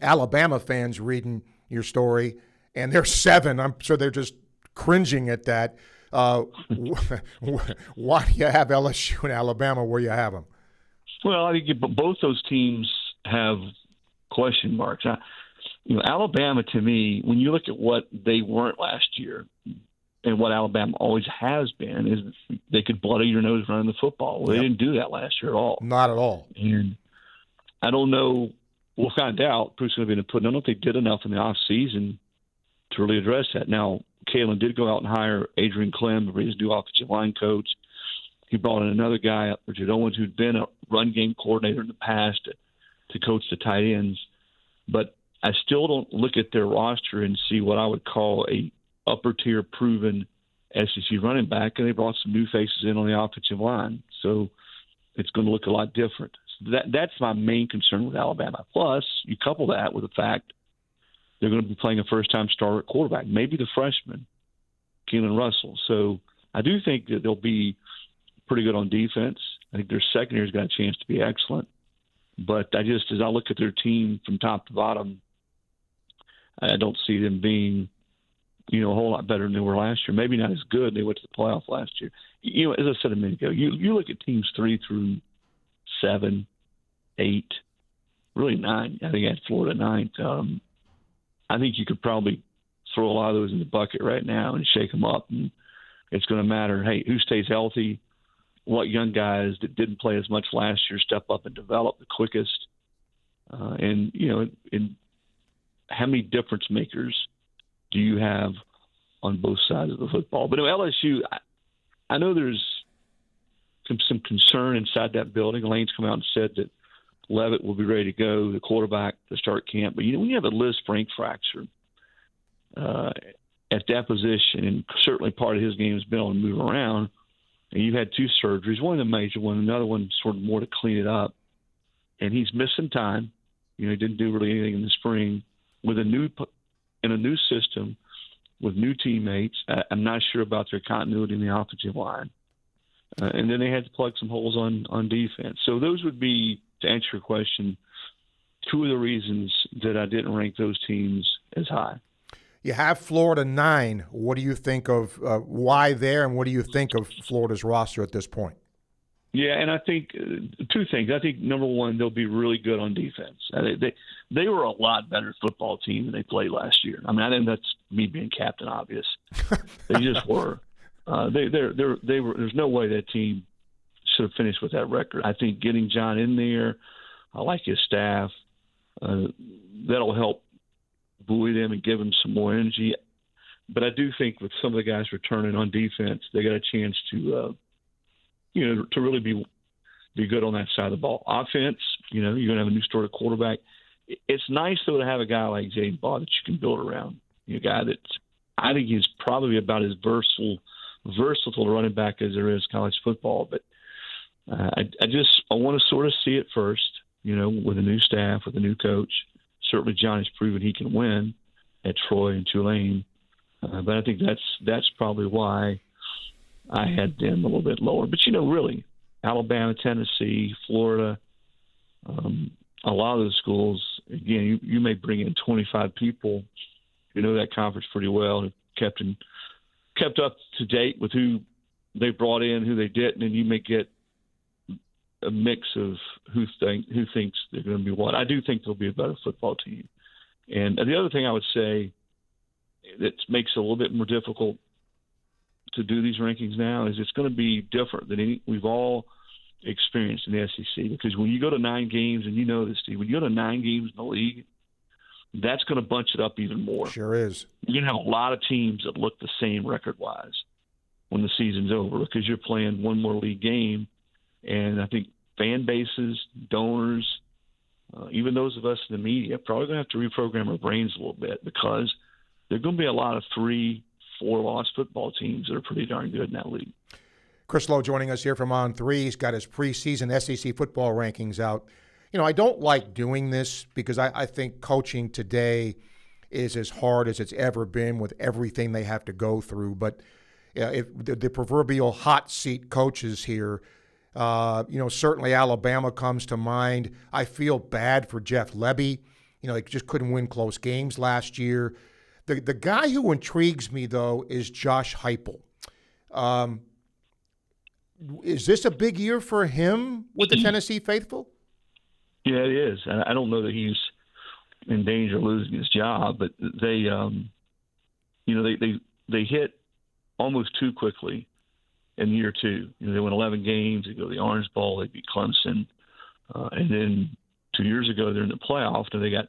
Alabama fans reading your story, and they're 7. I'm sure they're just cringing at that. Why do you have LSU and Alabama where you have them? Well, I think both those teams have question marks. Alabama, to me, when you look at what they weren't last year and what Alabama always has been, is they could bloody your nose running the football. Well, they didn't do that last year at all. Not at all. And I don't know. We'll find out. Proof's going to be put. I don't know if they did enough in the offseason to really address that. Now, Kalen did go out and hire Adrian Clem, his new offensive line coach. He brought in another guy, Richard Owens, who'd been a run game coordinator in the past to coach the tight ends. But I still don't look at their roster and see what I would call a upper-tier proven SEC running back, and they brought some new faces in on the offensive line. So it's going to look a lot different. So that's my main concern with Alabama. Plus, you couple that with the fact they're going to be playing a first-time starter at quarterback, maybe the freshman, Keelan Russell. So I do think that they'll be pretty good on defense. I think their secondary's got a chance to be excellent. But as I look at their team from top to bottom, I don't see them being, a whole lot better than they were last year. Maybe not as good. They went to the playoff last year. As I said a minute ago, you look at teams 3 through 7, 8, really 9. I think I had Florida 9th. I think you could probably throw a lot of those in the bucket right now and shake them up. And it's going to matter, hey, who stays healthy, what young guys that didn't play as much last year step up and develop the quickest, and how many difference makers do you have on both sides of the football? But LSU, I know there's some concern inside that building. Lane's come out and said that Leavitt will be ready to go, the quarterback, to start camp. But when you have a Liz Frank fracture at that position, and certainly part of his game has been able to move around, and you've had 2 surgeries, one of the major one, another one sort of more to clean it up, and he's missing time. He didn't do really anything in the spring in a new system with new teammates. I'm not sure about their continuity in the offensive line, and then they had to plug some holes on defense. So those would be, to answer your question, 2 of the reasons that I didn't rank those teams as high. You have Florida 9. What do you think of why there, and what do you think of Florida's roster at this point? Yeah, and I think 2 things. I think, number one, they'll be really good on defense. They were a lot better football team than they played last year. I mean, I think that's me being captain obvious. They just were. They were. There's no way that team should have finished with that record. I think getting John in there, I like his staff. That'll help buoy them and give them some more energy. But I do think with some of the guys returning on defense, they got a chance to, to really be good on that side of the ball. Offense, you're going to have a new starter quarterback. It's nice, though, to have a guy like Jaden Baugh that you can build around. A guy that I think he's probably about as versatile running back as there is college football. But I want to sort of see it first, with a new staff, with a new coach. Certainly John has proven he can win at Troy and Tulane. But I think that's probably why I had them a little bit lower. But, really, Alabama, Tennessee, Florida, a lot of those schools, again, you may bring in 25 people who know that conference pretty well and have kept up to date with who they brought in, who they didn't, and you may get a mix of who thinks they're going to be what. I do think they'll be a better football team. And the other thing I would say that makes it a little bit more difficult to do these rankings now is it's going to be different than we've all experienced in the SEC, because when you go to 9 games, and you know this, Steve, when you go to 9 games in the league, that's going to bunch it up even more. Sure is. You're going to have a lot of teams that look the same record-wise when the season's over, because you're playing one more league game. And I think fan bases, donors, even those of us in the media, probably going to have to reprogram our brains a little bit, because there are going to be a lot of 3, 4-loss football teams that are pretty darn good in that league. Chris Lowe joining us here from On 3. He's got his preseason SEC football rankings out. You know, I don't like doing this because I think coaching today is as hard as it's ever been with everything they have to go through. But if the proverbial hot seat coaches here, certainly Alabama comes to mind. I feel bad for Jeff Lebby. You know, they just couldn't win close games last year. The guy who intrigues me, though, is Josh Heupel. Is this a big year for him with the Tennessee faithful? Yeah, it is. I don't know that he's in danger of losing his job, but they hit almost too quickly in year two. You know, they won 11 games. They go to the Orange Bowl. They beat Clemson, and then 2 years ago they're in the playoff, and they got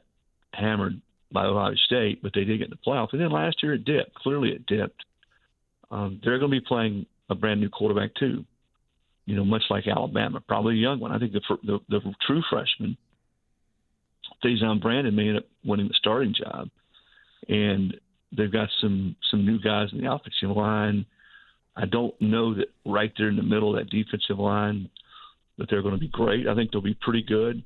hammered by Ohio State, but they did get in the playoff. And then last year it dipped. Clearly it dipped. They're going to be playing a brand new quarterback too. You know, much like Alabama, probably a young one. I think the true freshman, Faison Brandon, may end up winning the starting job. And they've got some new guys in the offensive line. I don't know that right there in the middle of that defensive line that they're going to be great. I think they'll be pretty good.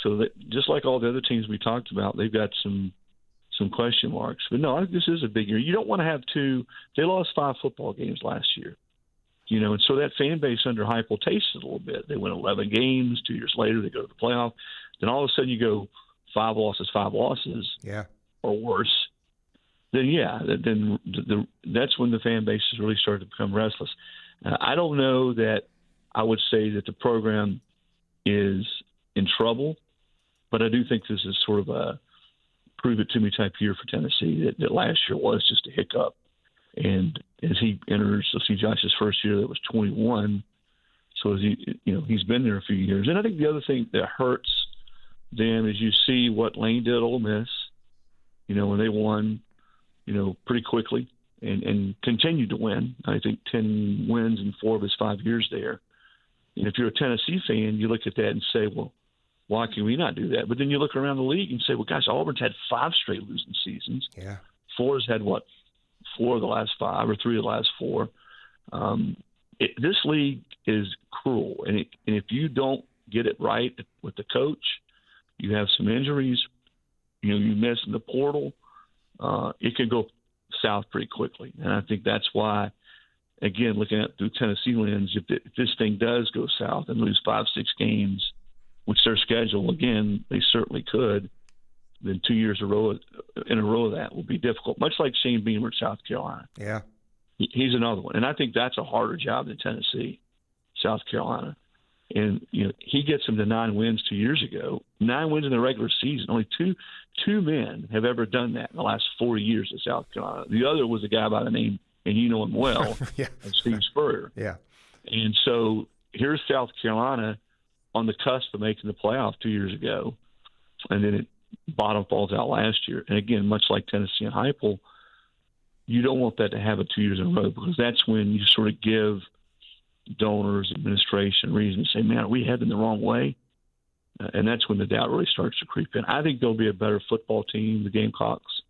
So that just like all the other teams we talked about, they've got some question marks. But no, I think this is a big year. You don't want to have they lost 5 football games last year. You know, and so that fan base under Heupel tastes it a little bit. They win 11 games. 2 years later, they go to the playoff. Then all of a sudden you go 5 losses, yeah, or worse. Then that's when the fan base has really started to become restless. I don't know that I would say that the program is in trouble, but I do think this is sort of a prove it to me type year for Tennessee. That last year was just a hiccup. And as he enters, you'll see Josh's first year that was 21. So as he's been there a few years. And I think the other thing that hurts them is you see what Lane did at Ole Miss, when they won, pretty quickly and continued to win. I think 10 wins in 4 of his 5 years there. And if you're a Tennessee fan, you look at that and say, well, why can we not do that? But then you look around the league and say, well, gosh, Auburn's had 5 straight losing seasons. Yeah. Florida's had 4 of the last 5 or 3 of the last 4. This league is cruel, and if you don't get it right with the coach, you have some injuries. You miss in the portal. It can go south pretty quickly, and I think that's why. Again, looking at through Tennessee lens, if this thing does go south and lose 5-6 games, which their schedule again they certainly could, then 2 years in a row of that will be difficult. Much like Shane Beamer at South Carolina. Yeah. He's another one. And I think that's a harder job than Tennessee, South Carolina. And, he gets them to 9 wins 2 years ago. 9 wins in the regular season. Only two men have ever done that in the last 4 years at South Carolina. The other was a guy by the name, and you know him well, yeah. of Steve Spurrier. Yeah. And so here's South Carolina on the cusp of making the playoff 2 years ago. And then it bottom falls out last year. And again, much like Tennessee and Heupel, you don't want that to happen 2 years in a row because that's when you sort of give donors, administration reason to say, man, are we heading the wrong way? And that's when the doubt really starts to creep in. I think they'll be a better football team, the Gamecocks.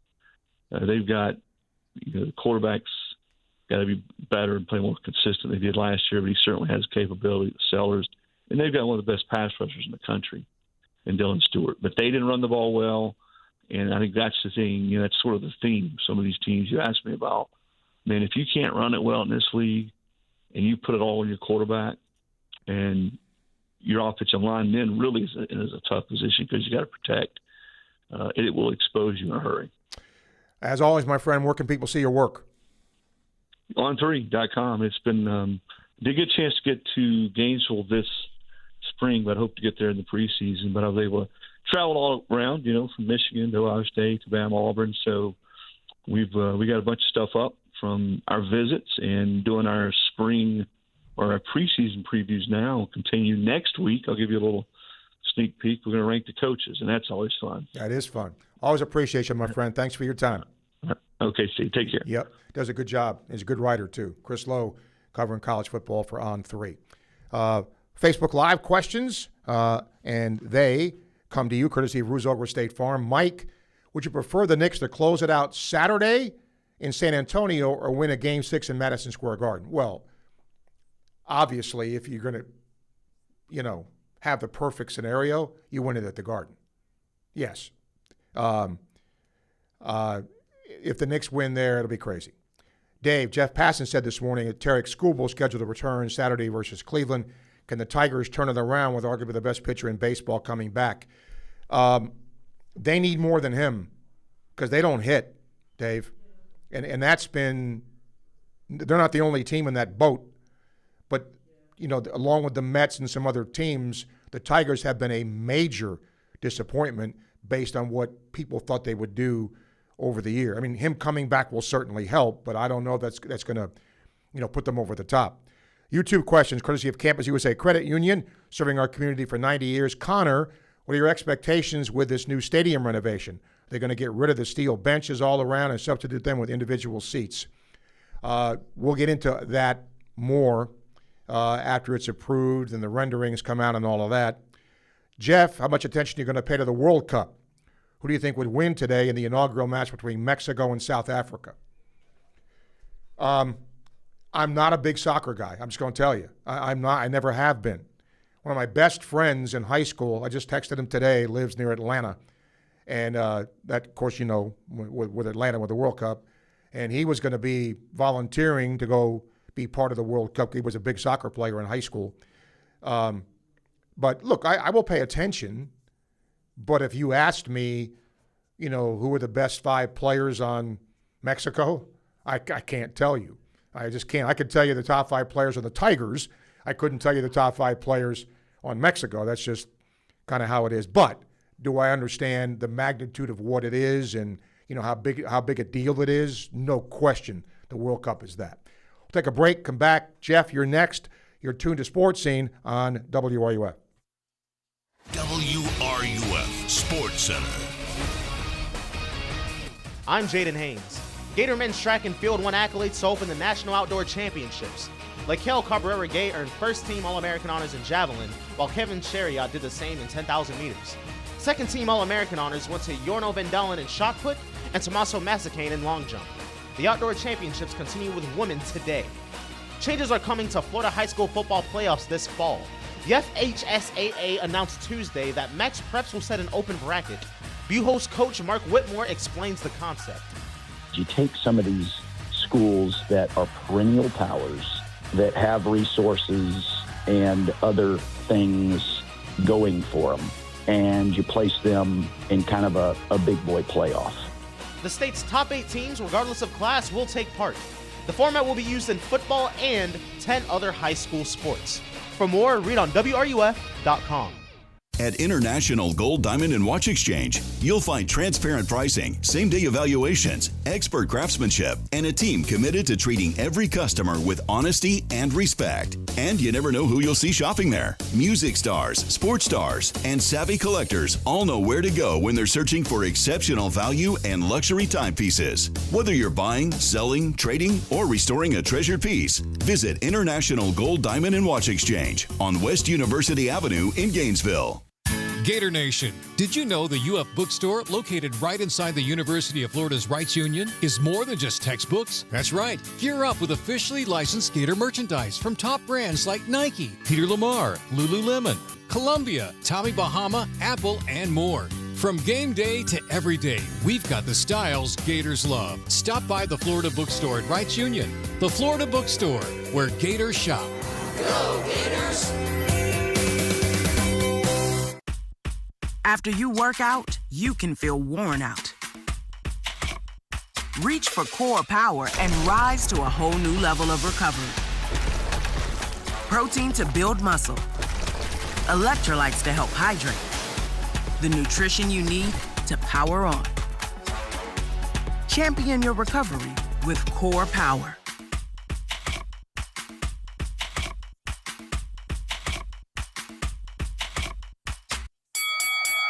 They've got, the quarterback's got to be better and play more consistent than they did last year, but he certainly has capability, the Sellers. And they've got one of the best pass rushers in the country in Dylan Stewart. But they didn't run the ball well, and I think that's the thing. That's sort of the theme. Some of these teams you asked me about, man, if you can't run it well in this league and you put it all on your quarterback and your offensive line then really is a tough position because you got to protect. It will expose you in a hurry. As always, my friend, where can people see your work? On3.com. It's been did get a chance to get to Gainesville this spring, but I hope to get there in the preseason. But I was able to travel all around, from Michigan to Ohio State to Bama, Auburn. So we got a bunch of stuff up from our visits and doing our spring or our preseason previews now. We'll continue next week. I'll give you a little sneak peek. We're going to rank the coaches, and that's always fun. That is fun. Always appreciate you, my friend. Thanks for your time. Okay, Steve. Take care. Yep. Does a good job. He's a good writer, too. Chris Lowe, covering college football for On3. Facebook Live questions, and they come to you courtesy of Ruzover State Farm. Mike, would you prefer the Knicks to close it out Saturday in San Antonio or win a Game 6 in Madison Square Garden? Well, obviously, if you're going to, have the perfect scenario, you win it at the Garden. Yes. If the Knicks win there, it'll be crazy. Dave, Jeff Passan said this morning that Tarek Skubal scheduled to return Saturday versus Cleveland. Can the Tigers turn it around with arguably the best pitcher in baseball coming back? They need more than him because they don't hit, Dave. And that's been – they're not the only team in that boat. But, along with the Mets and some other teams, the Tigers have been a major disappointment based on what people thought they would do over the year. I mean, him coming back will certainly help, but I don't know if that's going to, put them over the top. YouTube questions, courtesy of Campus USA Credit Union, serving our community for 90 years. Connor, what are your expectations with this new stadium renovation? They're going to get rid of the steel benches all around and substitute them with individual seats. We'll get into that more after it's approved and the renderings come out and all of that. Jeff, how much attention are you going to pay to the World Cup? Who do you think would win today in the inaugural match between Mexico and South Africa? I'm not a big soccer guy. I'm just going to tell you. I'm not. I never have been. One of my best friends in high school, I just texted him today, lives near Atlanta. And that, of course, with Atlanta with the World Cup. And he was going to be volunteering to go be part of the World Cup. He was a big soccer player in high school. But, look, I will pay attention. But if you asked me, who are the best 5 players on Mexico, I can't tell you. I just can't. I could tell you the top 5 players on the Tigers. I couldn't tell you the top 5 players on Mexico. That's just kind of how it is. But do I understand the magnitude of what it is and, how big a deal it is? No question the World Cup is that. We'll take a break, come back. Jeff, you're next. You're tuned to Sports Scene on WRUF. WRUF Sports Center. I'm Jaden Haynes. Gator men's track and field won accolades to open the National Outdoor Championships. Laquel Cabrera Gay earned first-team All-American honors in javelin, while Kevin Chariot did the same in 10,000 meters. Second-team All-American honors went to Yorno Vendalen in shot put and Tommaso Massacane in long jump. The outdoor championships continue with women today. Changes are coming to Florida high school football playoffs this fall. The FHSAA announced Tuesday that Max Preps will set an open bracket. Buhost coach Mark Whitmore explains the concept. You take some of these schools that are perennial powers, that have resources and other things going for them, and you place them in kind of a big boy playoff. The state's top 8 teams, regardless of class, will take part. The format will be used in football and 10 other high school sports. For more, read on WRUF.com. At International Gold, Diamond, and Watch Exchange, you'll find transparent pricing, same-day evaluations, expert craftsmanship, and a team committed to treating every customer with honesty and respect. And you never know who you'll see shopping there. Music stars, sports stars, and savvy collectors all know where to go when they're searching for exceptional value and luxury timepieces. Whether you're buying, selling, trading, or restoring a treasured piece, visit International Gold, Diamond, and Watch Exchange on West University Avenue in Gainesville. Gator Nation, did you know the UF bookstore, located right inside the University of Florida's Rights Union, is more than just textbooks? That's right. Gear up with officially licensed Gator merchandise from top brands like Nike, Peter Lamar, Lululemon, Columbia, Tommy Bahama, Apple, and more. From game day to every day, we've got the styles Gators love. Stop by the Florida bookstore at Rights Union. The Florida bookstore, where Gators shop. Go Gators! After you work out, you can feel worn out. Reach for Core Power and rise to a whole new level of recovery. Protein to build muscle. Electrolytes to help hydrate. The nutrition you need to power on. Champion your recovery with Core Power.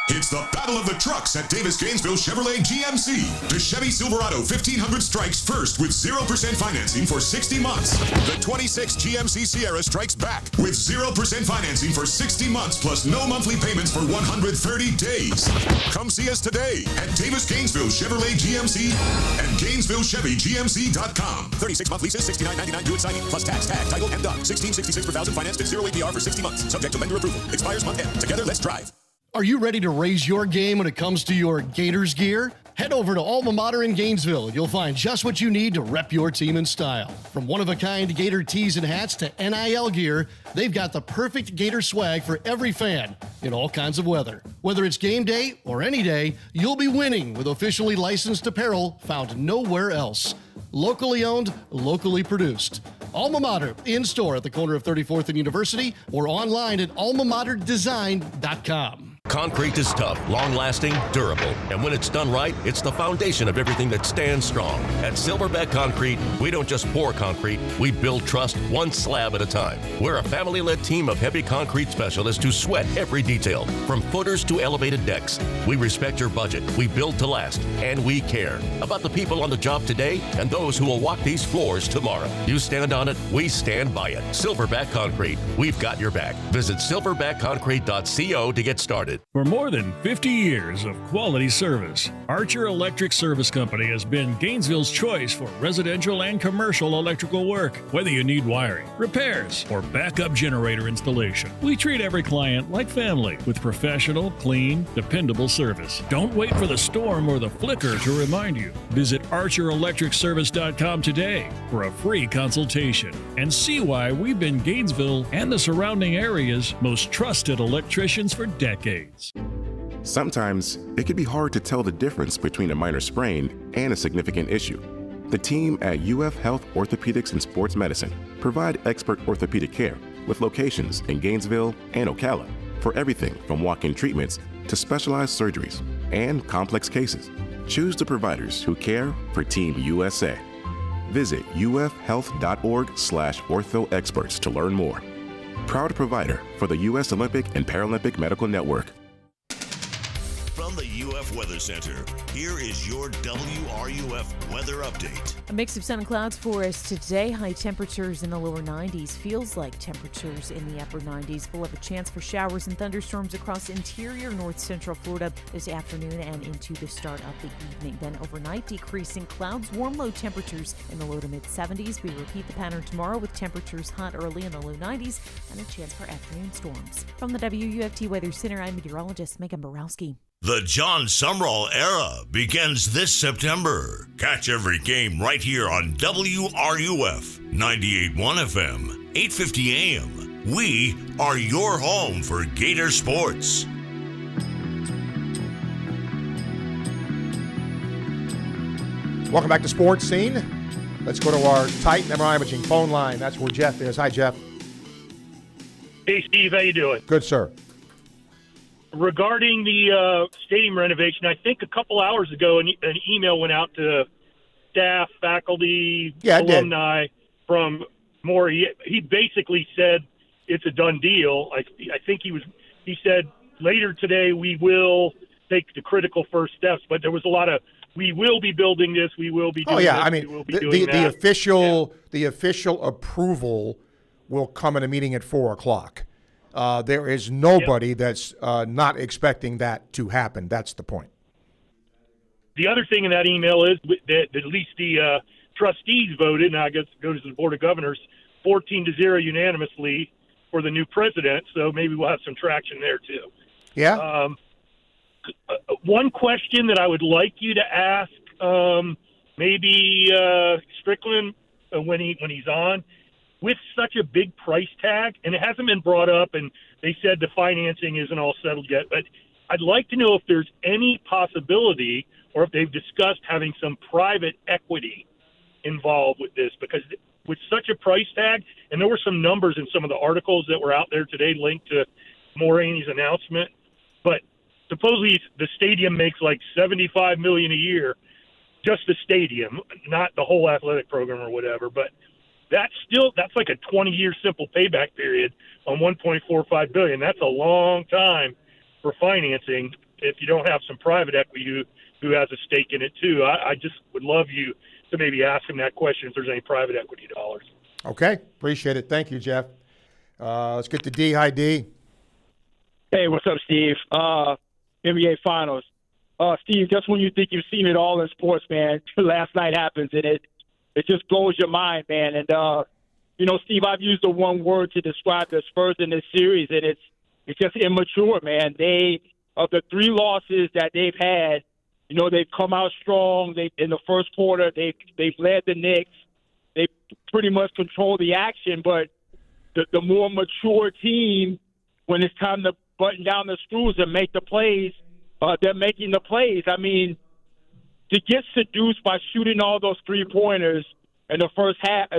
It's the Battle of the Trucks at Davis-Gainesville Chevrolet GMC. The Chevy Silverado 1500 strikes first with 0% financing for 60 months. The 26 GMC Sierra strikes back with 0% financing for 60 months plus no monthly payments for 130 days. Come see us today at Davis-Gainesville Chevrolet GMC and GainesvilleChevyGMC.com. 36-month leases, $69.99 due at signing, plus tax, tag, title, and dock. $16.66 per thousand financed at 0 APR for 60 months. Subject to lender approval. Expires month end. Together, let's drive. Are you ready to raise your game when it comes to your Gators gear? Head over to Alma Mater in Gainesville. You'll find just what you need to rep your team in style. From one-of-a-kind Gator tees and hats to NIL gear, they've got the perfect Gator swag for every fan in all kinds of weather. Whether it's game day or any day, you'll be winning with officially licensed apparel found nowhere else. Locally owned, locally produced. Alma Mater, in-store at the corner of 34th and University or online at almamaterdesign.com. Concrete is tough, long-lasting, durable, and when it's done right, it's the foundation of everything that stands strong. At Silverback Concrete, we don't just pour concrete, we build trust one slab at a time. We're a family-led team of heavy concrete specialists who sweat every detail, from footers to elevated decks. We respect your budget, we build to last, and we care about the people on the job today and those who will walk these floors tomorrow. You stand on it, we stand by it. Silverback Concrete, we've got your back. Visit silverbackconcrete.co to get started. For more than 50 years of quality service, Archer Electric Service Company has been Gainesville's choice for residential and commercial electrical work. Whether you need wiring, repairs, or backup generator installation, we treat every client like family with professional, clean, dependable service. Don't wait for the storm or the flicker to remind you. Visit ArcherElectricService.com today for a free consultation and see why we've been Gainesville and the surrounding area's most trusted electricians for decades. Sometimes it can be hard to tell the difference between a minor sprain and a significant issue. The team at UF Health Orthopedics and Sports Medicine provide expert orthopedic care with locations in Gainesville and Ocala for everything from walk-in treatments to specialized surgeries and complex cases. Choose the providers who care for Team USA. Visit ufhealth.org/orthoexperts to learn more. Proud provider for the U.S. Olympic and Paralympic Medical Network. From the UF Weather Center, here is your WRUF weather update. A mix of sun and clouds for us today. High temperatures in the lower 90s. Feels like temperatures in the upper 90s. We'll have a chance for showers and thunderstorms across interior north central Florida this afternoon and into the start of the evening. Then overnight, decreasing clouds, warm low temperatures in the low to mid 70s. We repeat the pattern tomorrow with temperatures hot early in the low 90s and a chance for afternoon storms. From the WUFT Weather Center, I'm meteorologist Megan Borowski. The John Sumrall era begins this September. Catch every game right here on WRUF 98.1 FM, 850 AM. We are your home for Gator sports. Welcome back to Sports Scene. Let's go to our Titan MRI Imaging phone line. That's where Jeff is. Hi, Jeff. Hey, Steve. How you doing? Good, sir. Regarding the stadium renovation, I think a couple hours ago an email went out to staff, faculty, alumni from Moore. He basically said it's a done deal. I think he said later today we will take the critical first steps, but there was a lot of we will be building this, we will be doing this, I mean, the official approval will come in a meeting at 4:00. There is nobody that's not expecting that to happen. That's the point. The other thing in that email is that at least the trustees voted, and I guess it goes to the Board of Governors, 14-0 unanimously for the new president, so maybe we'll have some traction there too. Yeah. One question that I would like you to ask, maybe Strickland when he's on, with such a big price tag, and it hasn't been brought up, and they said the financing isn't all settled yet, but I'd like to know if there's any possibility or if they've discussed having some private equity involved with this, because with such a price tag, and there were some numbers in some of the articles that were out there today linked to Mulroney's announcement, but supposedly the stadium makes like $75 million a year, just the stadium, not the whole athletic program or whatever, but that's like a 20-year simple payback period on $1.45 billion. That's a long time for financing. if you don't have some private equity who has a stake in it too. I just would love you to maybe ask him that question if there's any private equity dollars. Okay, appreciate it. Thank you, Jeff. Let's get to D. Hi, D. Hey, what's up, Steve? NBA Finals. Steve, just when you think you've seen it all in sports, man, last night happens, and it just blows your mind, man. And, Steve, I've used the one word to describe the Spurs in this series, and it's just immature, man. Of the 3 losses that they've had, they've come out strong. In the first quarter, they've led the Knicks. They pretty much control the action, but the more mature team, when it's time to button down the screws and make the plays, they're making the plays. I mean, to get seduced by shooting all those 3-pointers in the first half,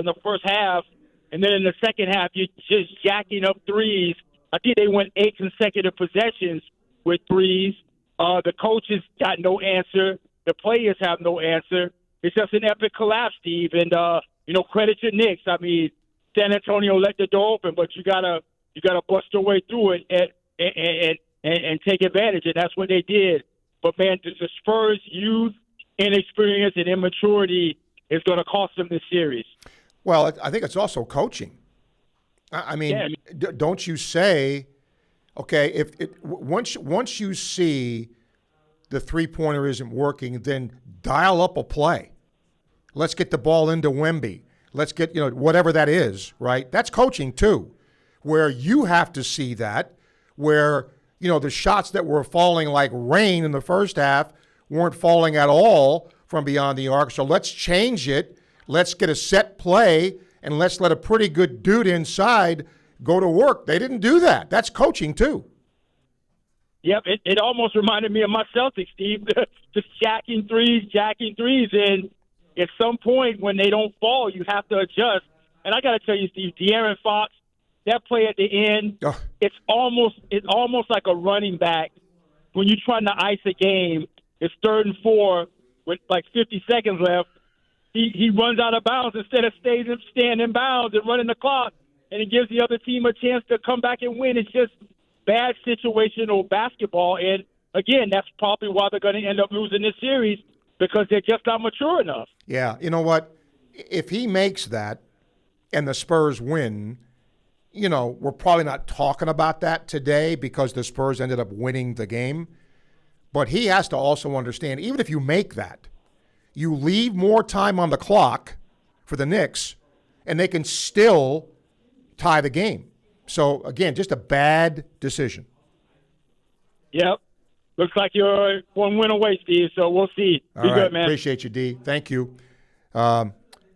and then in the second half, you're just jacking up threes. I think they went 8 consecutive possessions with threes. The coaches got no answer. The players have no answer. It's just an epic collapse, Steve. And credit your Knicks. I mean, San Antonio let the door open, but you gotta bust your way through it and take advantage, and that's what they did. But man, the Spurs' youth, inexperience, and immaturity is going to cost them this series. Well, I think it's also coaching. I mean, don't you say, okay, once you see the 3-pointer isn't working, then dial up a play. Let's get the ball into Wemby. Let's get, whatever that is, right? That's coaching too, where you have to see that, where, the shots that were falling like rain in the first half weren't falling at all from beyond the arc. So let's change it. Let's get a set play, and let's let a pretty good dude inside go to work. They didn't do that. That's coaching too. Yep, it almost reminded me of my Celtics, Steve. Just jacking threes. And at some point when they don't fall, you have to adjust. And I got to tell you, Steve, De'Aaron Fox, that play at the end, it's almost like a running back. When you're trying to ice a game, it's 3rd and 4 with like 50 seconds left. He runs out of bounds instead of staying in bounds and running the clock, and it gives the other team a chance to come back and win. It's just bad situational basketball. And, again, that's probably why they're going to end up losing this series, because they're just not mature enough. Yeah, you know what? If he makes that and the Spurs win, we're probably not talking about that today because the Spurs ended up winning the game. But he has to also understand, even if you make that, you leave more time on the clock for the Knicks, and they can still tie the game. So, again, just a bad decision. Yep. Looks like you're one win away, Steve, so we'll see. Be good, man. Appreciate you, D. Thank you.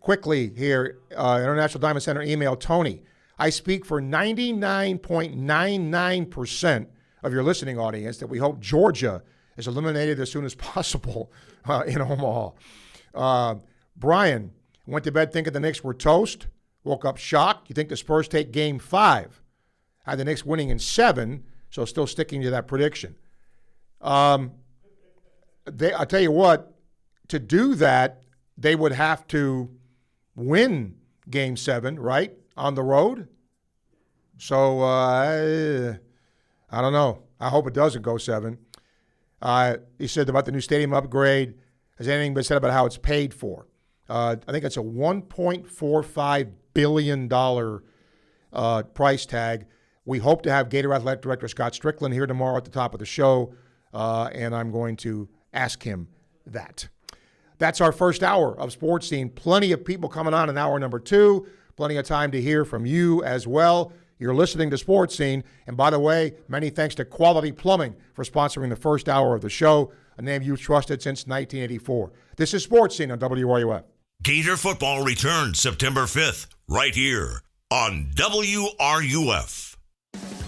Quickly here, International Diamond Center email, Tony. I speak for 99.99% of your listening audience that we hope Georgia is eliminated as soon as possible in Omaha. Brian went to bed thinking the Knicks were toast, woke up shocked. You think the Spurs take Game 5. I had the Knicks winning in 7, so still sticking to that prediction. I'll tell you what, to do that, they would have to win Game 7, right, on the road. So I don't know. I hope it doesn't go 7. He said about the new stadium upgrade. Has anything been said about how it's paid for? I think it's a $1.45 billion price tag. We hope to have Gator Athletic Director Scott Strickland here tomorrow at the top of the show, and I'm going to ask him that. That's our first hour of Sports Scene. Plenty of people coming on in hour number 2. Plenty of time to hear from you as well. You're listening to Sports Scene. And by the way, many thanks to Quality Plumbing for sponsoring the first hour of the show, a name you've trusted since 1984. This is Sports Scene on WRUF. Gator football returns September 5th, right here on WRUF.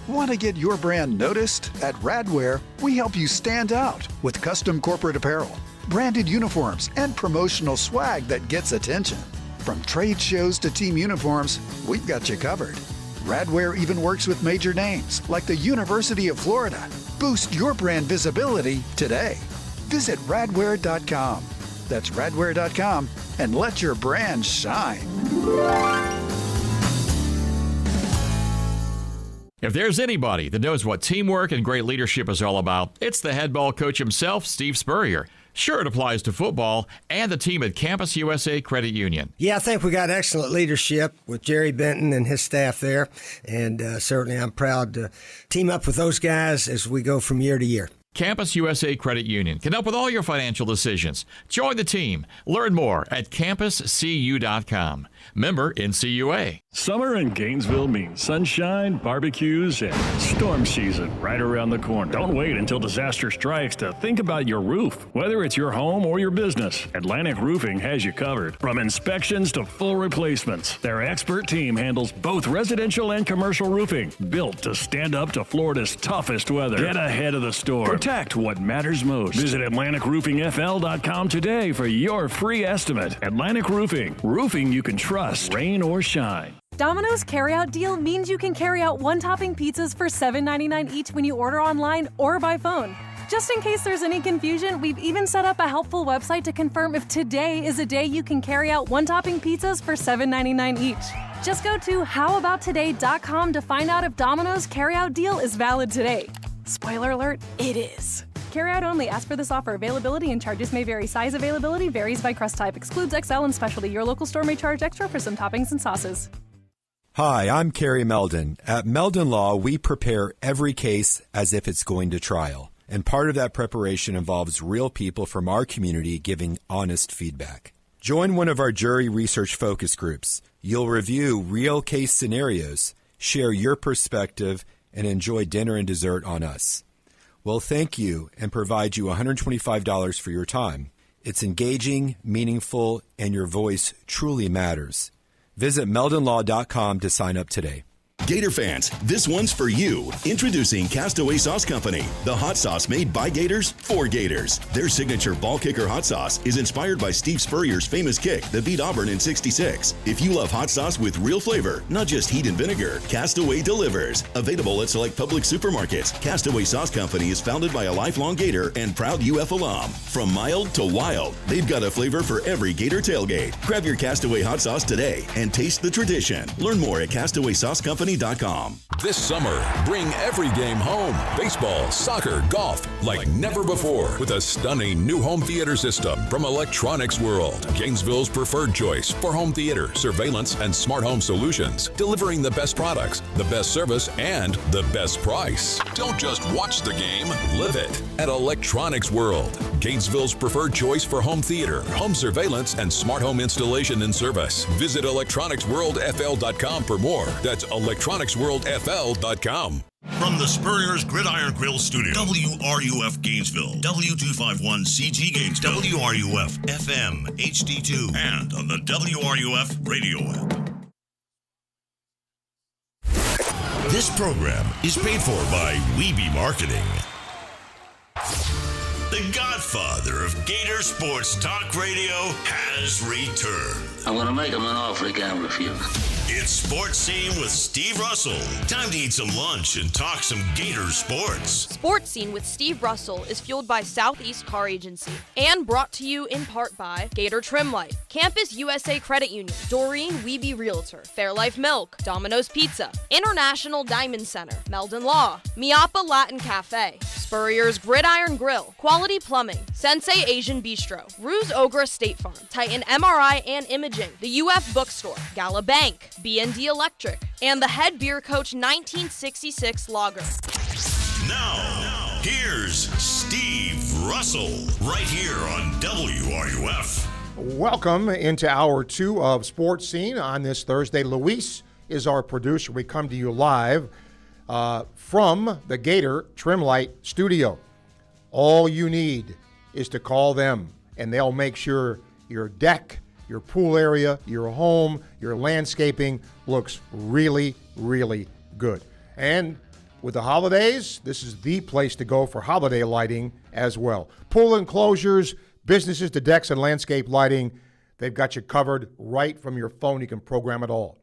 Want to get your brand noticed? At Radware, we help you stand out with custom corporate apparel, branded uniforms, and promotional swag that gets attention. From trade shows to team uniforms, we've got you covered. Radware even works with major names like the University of Florida. Boost your brand visibility today. Visit radware.com. That's radware.com, and let your brand shine. If there's anybody that knows what teamwork and great leadership is all about, it's the head ball coach himself, Steve Spurrier. Sure, it applies to football and the team at Campus USA Credit Union. Yeah, I think we got excellent leadership with Jerry Benton and his staff there, and certainly I'm proud to team up with those guys as we go from year to year. Campus USA Credit Union can help with all your financial decisions. Join the team. Learn more at campuscu.com. Member NCUA. Summer in Gainesville means sunshine, barbecues, and storm season right around the corner. Don't wait until disaster strikes to think about your roof. Whether it's your home or your business, Atlantic Roofing has you covered. From inspections to full replacements, their expert team handles both residential and commercial roofing, built to stand up to Florida's toughest weather. Get ahead of the storm. Protect what matters most. Visit AtlanticRoofingFL.com today for your free estimate. Atlantic Roofing. Roofing you can trust, rain or shine. Domino's carryout deal means you can carry out one-topping pizzas for $7.99 each when you order online or by phone. Just in case there's any confusion, we've even set up a helpful website to confirm if today is a day you can carry out one-topping pizzas for $7.99 each. Just go to howaboutoday.com to find out if Domino's carryout deal is valid today. Spoiler alert, it is. Carryout only. Ask for this offer. Availability and charges may vary. Size availability varies by crust type. Excludes XL and specialty. Your local store may charge extra for some toppings and sauces. Hi, I'm Kerry Meldon. At Meldon Law, we prepare every case as if it's going to trial. And part of that preparation involves real people from our community giving honest feedback. Join one of our jury research focus groups. You'll review real case scenarios, share your perspective, and enjoy dinner and dessert on us. We'll thank you and provide you $125 for your time. It's engaging, meaningful, and your voice truly matters. Visit meldonlaw.com to sign up today. Gator fans, this one's for you. Introducing Castaway Sauce Company, the hot sauce made by Gators for Gators. Their signature ball kicker hot sauce is inspired by Steve Spurrier's famous kick that beat Auburn in '66. If you love hot sauce with real flavor, not just heat and vinegar, Castaway delivers. Available at select public supermarkets, Castaway Sauce Company is founded by a lifelong Gator and proud UF alum. From mild to wild, they've got a flavor for every Gator tailgate. Grab your Castaway hot sauce today and taste the tradition. Learn more at CastawaySauceCompany.com. This summer, bring every game home. Baseball, soccer, golf, like never before. With a stunning new home theater system from Electronics World. Gainesville's preferred choice for home theater, surveillance, and smart home solutions. Delivering the best products, the best service, and the best price. Don't just watch the game, live it. At Electronics World. Gainesville's preferred choice for home theater, home surveillance, and smart home installation and service. Visit electronicsworldfl.com for more. That's electronicsworldfl.com. From the Spurrier's Gridiron Grill Studio, WRUF Gainesville, W251CG Gainesville, WRUF FM HD2, and on the WRUF radio app. This program is paid for by Weeby Marketing. The godfather of Gator Sports Talk Radio has returned. I'm going to make him an offer he can't refuse. It's Sports Scene with Steve Russell. Time to eat some lunch and talk some Gator sports. Sports Scene with Steve Russell is fueled by Southeast Car Agency and brought to you in part by Gator Trim Life, Campus USA Credit Union, Doreen Weeby Realtor, Fairlife Milk, Domino's Pizza, International Diamond Center, Meldon Law, Miapa Latin Cafe, Spurrier's Gridiron Grill, Quality Plumbing, Sensei Asian Bistro, Ruse Ogra State Farm, Titan MRI and Imaging, the UF Bookstore, Gala Bank, BND Electric, and the Head Beer Coach 1966 Lager. Now, here's Steve Russell, right here on WRUF. Welcome into hour 2 of Sports Scene on this Thursday. Luis is our producer. We come to you live from the Gator Trim Light Studio. All you need is to call them, and they'll make sure your deck, your pool area, your home, your landscaping looks really, really good. And with the holidays, this is the place to go for holiday lighting as well. Pool enclosures, businesses to decks and landscape lighting, they've got you covered right from your phone. You can program it all.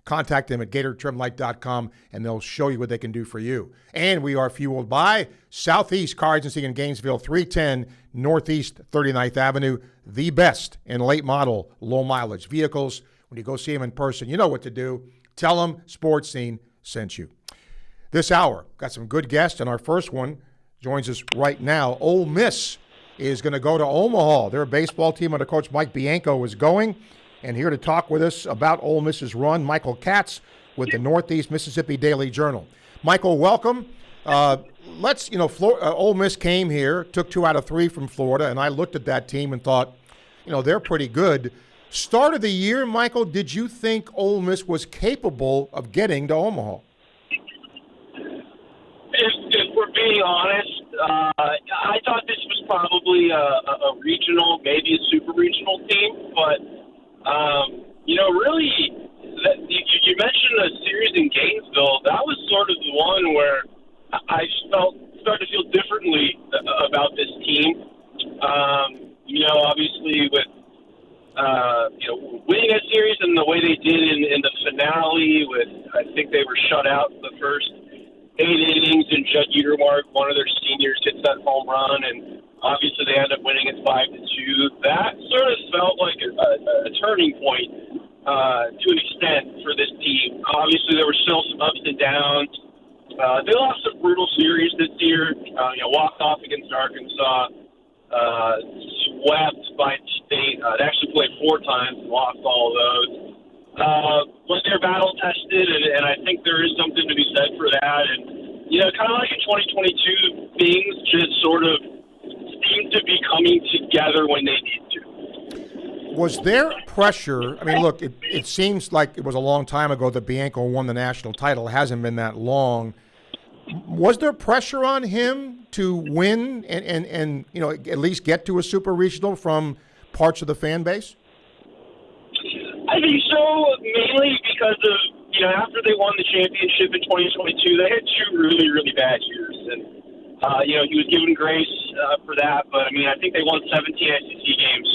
Contact them at GatorTrimLight.com, and they'll show you what they can do for you. And we are fueled by Southeast Car Agency in Gainesville, 310 Northeast 39th Avenue, the best in late model, low mileage vehicles. When you go see them in person, you know what to do. Tell them Sports Scene sent you. this hour. Got some good guests, and our first one joins us right now. Ole Miss is going to go to Omaha. Their baseball team under Coach Mike Bianco is going. And here to talk with us about Ole Miss's run, Michael Katz with the Northeast Mississippi Daily Journal. Michael, welcome. Ole Miss came here, took 2 out of 3 from Florida, and I looked at that team and thought, they're pretty good. Start of the year, Michael, did you think Ole Miss was capable of getting to Omaha? If we're being honest, I thought this was probably a regional, maybe a super regional team, but really, you mentioned a series in Gainesville. That was sort of the one where I started to feel differently about this team. Obviously with winning a series and the way they did in the finale, I think they were shut out in the first 8 innings, and Judd Utermark, one of their seniors, hits that home run, and obviously they end up winning it 5-2. That sort of felt like a turning point to an extent for this team. Obviously there were still some ups and downs. They lost a brutal series this year. Walked off against Arkansas, swept by State. They actually played 4 times and lost all of those. But they're battle tested, and I think there is something to be said for that. And kind of like in 2022, things just sort of seem to be coming together when they need to. Was there pressure? I mean, look, it seems like it was a long time ago that Bianco won the national title. It hasn't been that long. Was there pressure on him to win and at least get to a super regional from parts of the fan base? I think so, mainly because of, after they won the championship in 2022, they had 2 really, really bad years. And, he was given grace for that. But, I think they won 17 SEC games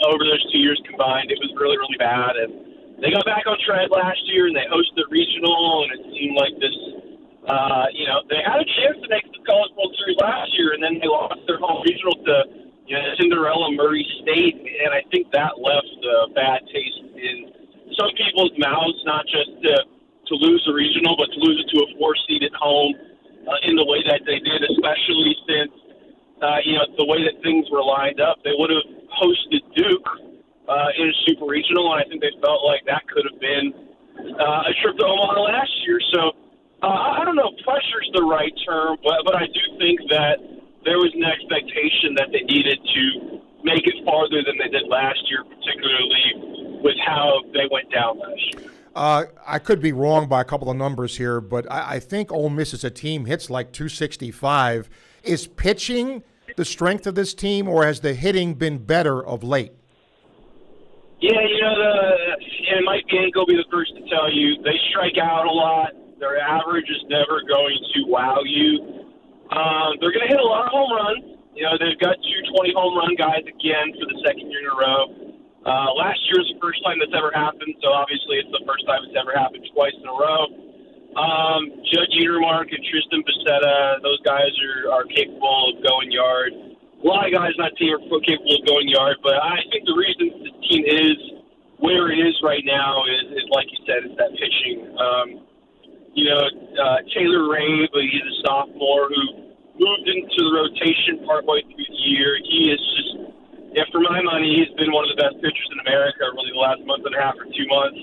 over those 2 years combined. It was really, really bad. And they got back on track last year, and they hosted the regional, and it seemed like this, they had a chance to make the College World Series last year, and then they lost their home regional to Cinderella Murray State, and I think that left a bad taste in some people's mouths, not just to lose the regional, but to lose it to a 4 seed at home in the way that they did, especially since, the way that things were lined up. They would have hosted Duke in a super regional, and I think they felt like that could have been a trip to Omaha last year. So I don't know if pressure's the right term, but I do think that there was an expectation that they needed to make it farther than they did last year, particularly with how they went down last year. I could be wrong by a couple of numbers here, but I think Ole Miss as a team hits like 265. Is pitching the strength of this team, or has the hitting been better of late? Yeah, and Mike Bianco will be the first to tell you, they strike out a lot. Their average is never going to wow you. They're going to hit a lot of home runs. They've got 2 20-home run guys again for the second year in a row. Last year was the first time that's ever happened, so obviously it's the first time it's ever happened twice in a row. Judd Utermark and Tristan Becerra, those guys are capable of going yard. A lot of guys on that team are capable of going yard, but I think the reason the team is where it is right now is like you said, is that pitching. Taylor Ray, but he's a sophomore who moved into the rotation partway through the year. He is just, for my money, he's been one of the best pitchers in America really the last month and a half or 2 months.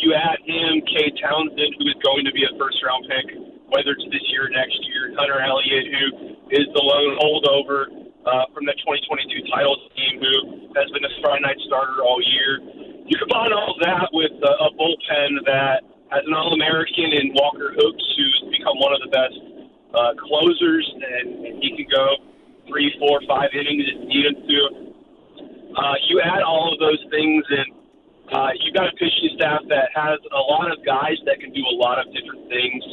You add him, Cade Townsend, who is going to be a first-round pick, whether it's this year or next year, Hunter Elliott, who is the lone holdover from the 2022 title team, who has been a Friday night starter all year. You combine all of that with a bullpen that has an All-American in Walker Hooks, who's become one of the best closers, and he can go 3, 4, 5 innings if needed to. You add all of those things, and you've got a pitching staff that has a lot of guys that can do a lot of different things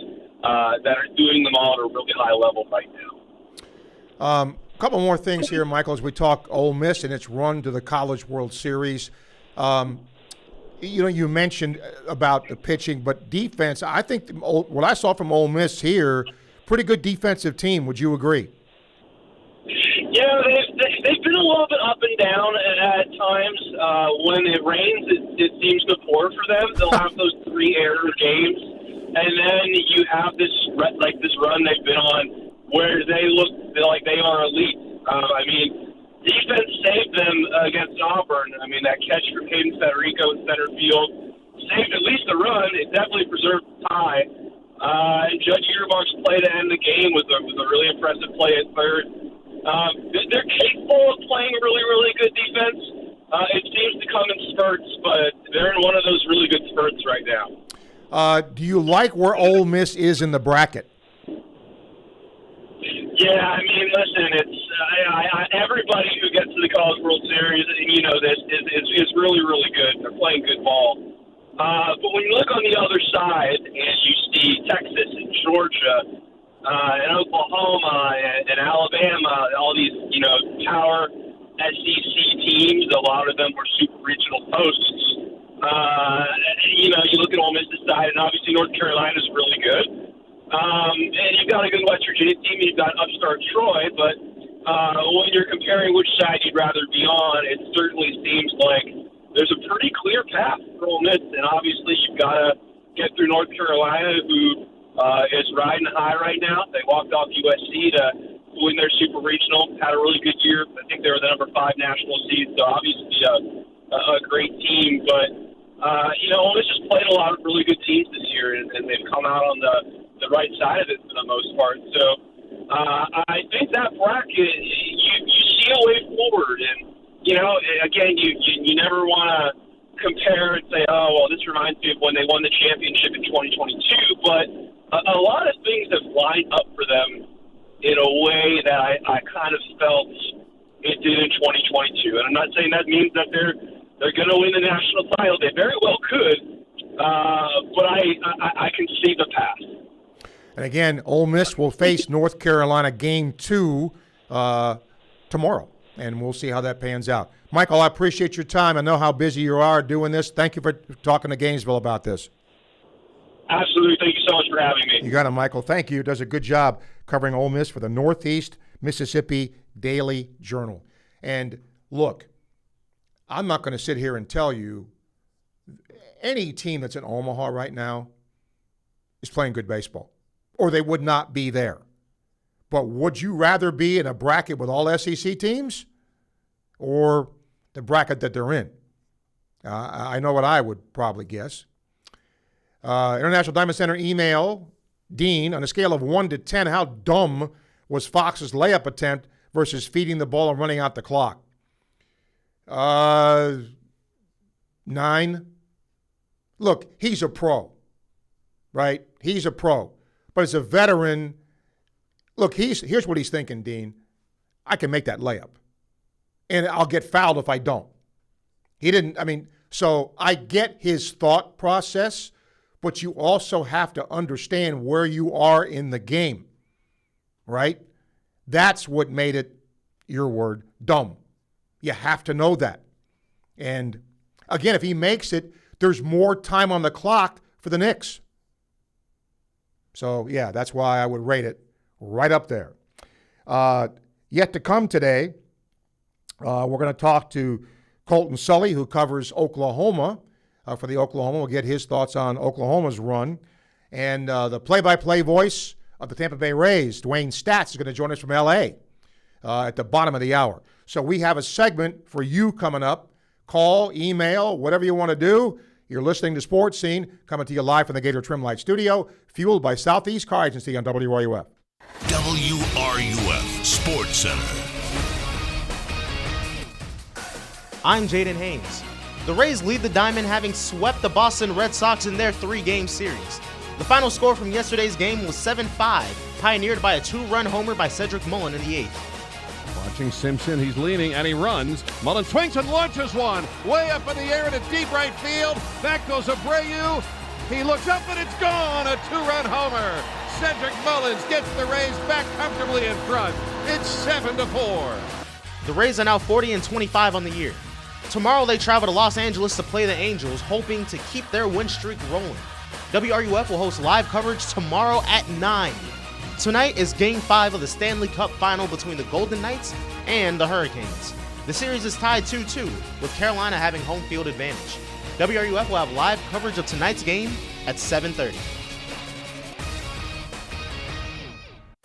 that are doing them all at a really high level right now. A couple more things here, Michael, as we talk Ole Miss and its run to the College World Series. You mentioned about the pitching, but defense, I think what I saw from Ole Miss here, pretty good defensive team. Would you agree? Yeah, they've been a little bit up and down at times. When it rains, it seems to pour for them. They'll have those 3 error games and then you have this run they've been on where they look like they are elite. I mean, defense saved them against Auburn. I mean, that catch for Caden Federico in center field saved at least the run. It definitely preserved the tie. And Judge Yearmark's play to end the game was a really impressive play at third. They're capable of playing really, really good defense. It seems to come in spurts, but they're in one of those really good spurts right now. Do you like where Ole Miss is in the bracket? Yeah, I mean, listen, it's everybody who gets to the College World Series, and you know this, is really, really good. They're playing good ball. But when you look on the other side and you see Texas and Georgia and Oklahoma and Alabama, all these, power SEC teams, a lot of them were super regional hosts. You look at Ole Miss's side, and obviously North Carolina's really good. And you've got a good West Virginia team, you've got upstart Troy, but when you're comparing which side you'd rather be on, it certainly seems like there's a pretty clear path for Ole Miss, and obviously you've got to get through North Carolina, who is riding high right now. They walked off USC to win their Super Regional, had a really good year. I think they were the number 5 national seed, so obviously a great team, but Ole Miss has played a lot of really good teams this year, and they've come out on the right side of it for the most part. So I think that bracket, you see a way forward. And, again, you never want to compare and say, oh, well, this reminds me of when they won the championship in 2022. But a lot of things have lined up for them in a way that I kind of felt it did in 2022. And I'm not saying that means that they're going to win the national title. They very well could. But I can see the path. And again, Ole Miss will face North Carolina game 2 tomorrow, and we'll see how that pans out. Michael, I appreciate your time. I know how busy you are doing this. Thank you for talking to Gainesville about this. Absolutely. Thank you so much for having me. You got it, Michael. Thank you. Does a good job covering Ole Miss for the Northeast Mississippi Daily Journal. And look, I'm not going to sit here and tell you any team that's in Omaha right now is playing good baseball, or they would not be there. But would you rather be in a bracket with all SEC teams or the bracket that they're in? I know what I would probably guess. International Diamond Center email, Dean, on a scale of 1 to 10, how dumb was Fox's layup attempt versus feeding the ball and running out the clock? 9. Look, he's a pro, right? He's a pro. But as a veteran, look, here's what he's thinking, Dean. I can make that layup. And I'll get fouled if I don't. So I get his thought process, but you also have to understand where you are in the game, right? That's what made it, your word, dumb. You have to know that. And again, if he makes it, there's more time on the clock for the Knicks. So, yeah, that's why I would rate it right up there. Yet to come today, we're going to talk to Colton Sully, who covers Oklahoma for the Oklahoma. We'll get his thoughts on Oklahoma's run. And the play-by-play voice of the Tampa Bay Rays, Dwayne Statz, is going to join us from L.A. At the bottom of the hour. So we have a segment for you coming up. Call, email, whatever you want to do. You're listening to Sports Scene, coming to you live from the Gator Trim Light Studio, fueled by Southeast Car Agency on WRUF. WRUF Sports Center. I'm Jaden Haynes. The Rays lead the Diamond, having swept the Boston Red Sox in their 3-game series. The final score from yesterday's game was 7-5, pioneered by a 2-run homer by Cedric Mullen in the 8th. Watching Simpson, he's leaning and he runs. Mullen swings and launches one. Way up in the air into deep right field. Back goes Abreu. He looks up and it's gone. A 2-run homer. Cedric Mullins gets the Rays back comfortably in front. It's 7-4. The Rays are now 40-25 on the year. Tomorrow they travel to Los Angeles to play the Angels, hoping to keep their win streak rolling. WRUF will host live coverage tomorrow at 9. Tonight is Game 5 of the Stanley Cup Final between the Golden Knights and the Hurricanes. The series is tied 2-2, with Carolina having home field advantage. WRUF will have live coverage of tonight's game at 7:30.